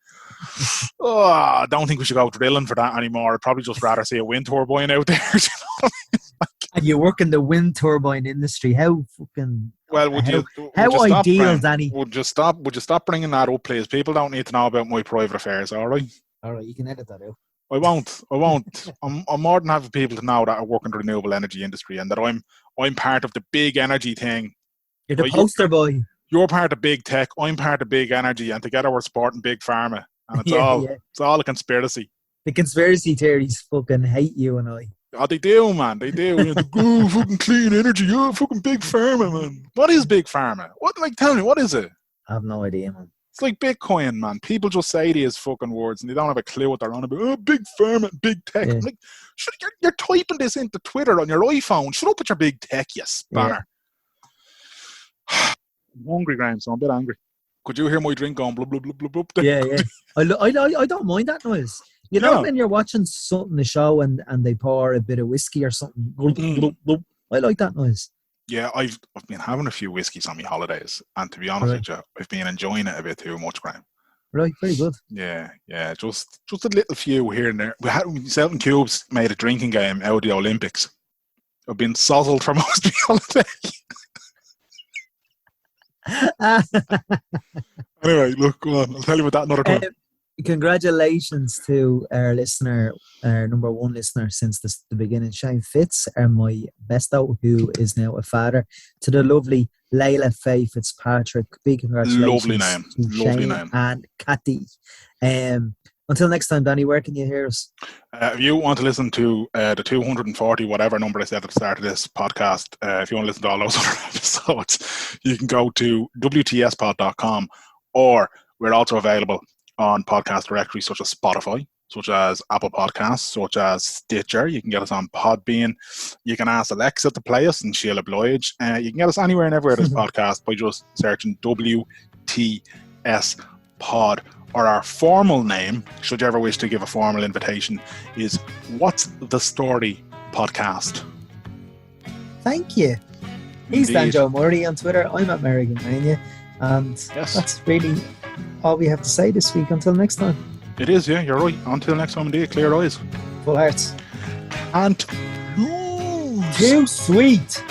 [SPEAKER 1] I don't think we should go drilling for that anymore. I'd probably just rather see a wind turbine out there. You know what I mean?
[SPEAKER 2] And you work in the wind turbine industry. How fucking...
[SPEAKER 1] Well, would you
[SPEAKER 2] ideal, Danny?
[SPEAKER 1] Would you stop bringing that up, please? People don't need to know about my private affairs, all right?
[SPEAKER 2] All right, you can edit that out.
[SPEAKER 1] I won't. I'm more than happy for people to know that I work in the renewable energy industry and that I'm part of the big energy thing.
[SPEAKER 2] You're the poster boy.
[SPEAKER 1] You're part of big tech. I'm part of big energy, and together we're supporting big pharma. And it's all a conspiracy.
[SPEAKER 2] The conspiracy theories fucking hate you and I.
[SPEAKER 1] Oh, they do, man. They do. Fucking clean energy. Fucking big pharma, man. What is big pharma? Tell me, what is it?
[SPEAKER 2] I have no idea, man.
[SPEAKER 1] It's like Bitcoin, man. People just say these fucking words and they don't have a clue what they're on about. Oh, big pharma, big tech. Yeah. I'm like, you're typing this into Twitter on your iPhone. Shut up with your big tech, you spanner. Yeah. I'm hungry, Graham, so I'm a bit angry. Could you hear my drink going blub, blub, blub, blub, blub?
[SPEAKER 2] Yeah. I don't mind that noise. You know, when you're watching something, the show, and they pour a bit of whiskey or something. Blub, blub, I like that noise.
[SPEAKER 1] Yeah, I've been having a few whiskeys on my holidays, and to be honest with you, I've been enjoying it a bit too much, Graham.
[SPEAKER 2] Right, very good.
[SPEAKER 1] Yeah, just a little few here and there. Selton Cubes made a drinking game out of the Olympics. I've been sozzled for most of the holiday. Anyway, look, go on. I'll tell you about that another time.
[SPEAKER 2] Congratulations to our listener, our number one listener since the beginning, Shane Fitz, and my besto, who is now a father, to the lovely Layla Faye Fitzpatrick. Big congratulations to Shane and Cathy. Until next time, Danny, where can you hear us?
[SPEAKER 1] If you want to listen to the 240, whatever number I said at the start of this podcast, if you want to listen to all those other episodes, you can go to WTSpod.com, or we're also available on podcast directories such as Spotify, such as Apple Podcasts, such as Stitcher. You can get us on Podbean. You can ask Alexa to play us and she'll oblige. You can get us anywhere and everywhere this podcast by just searching WTS Pod. Or our formal name, should you ever wish to give a formal invitation, is What's the Story Podcast.
[SPEAKER 2] Thank you. He's Dan Joe Murray on Twitter. I'm at Mero Mania. And that's really all we have to say this week. Until next time.
[SPEAKER 1] It is, yeah, you're right. Until next time, indeed. Clear eyes.
[SPEAKER 2] Full hearts.
[SPEAKER 1] And
[SPEAKER 2] too sweet.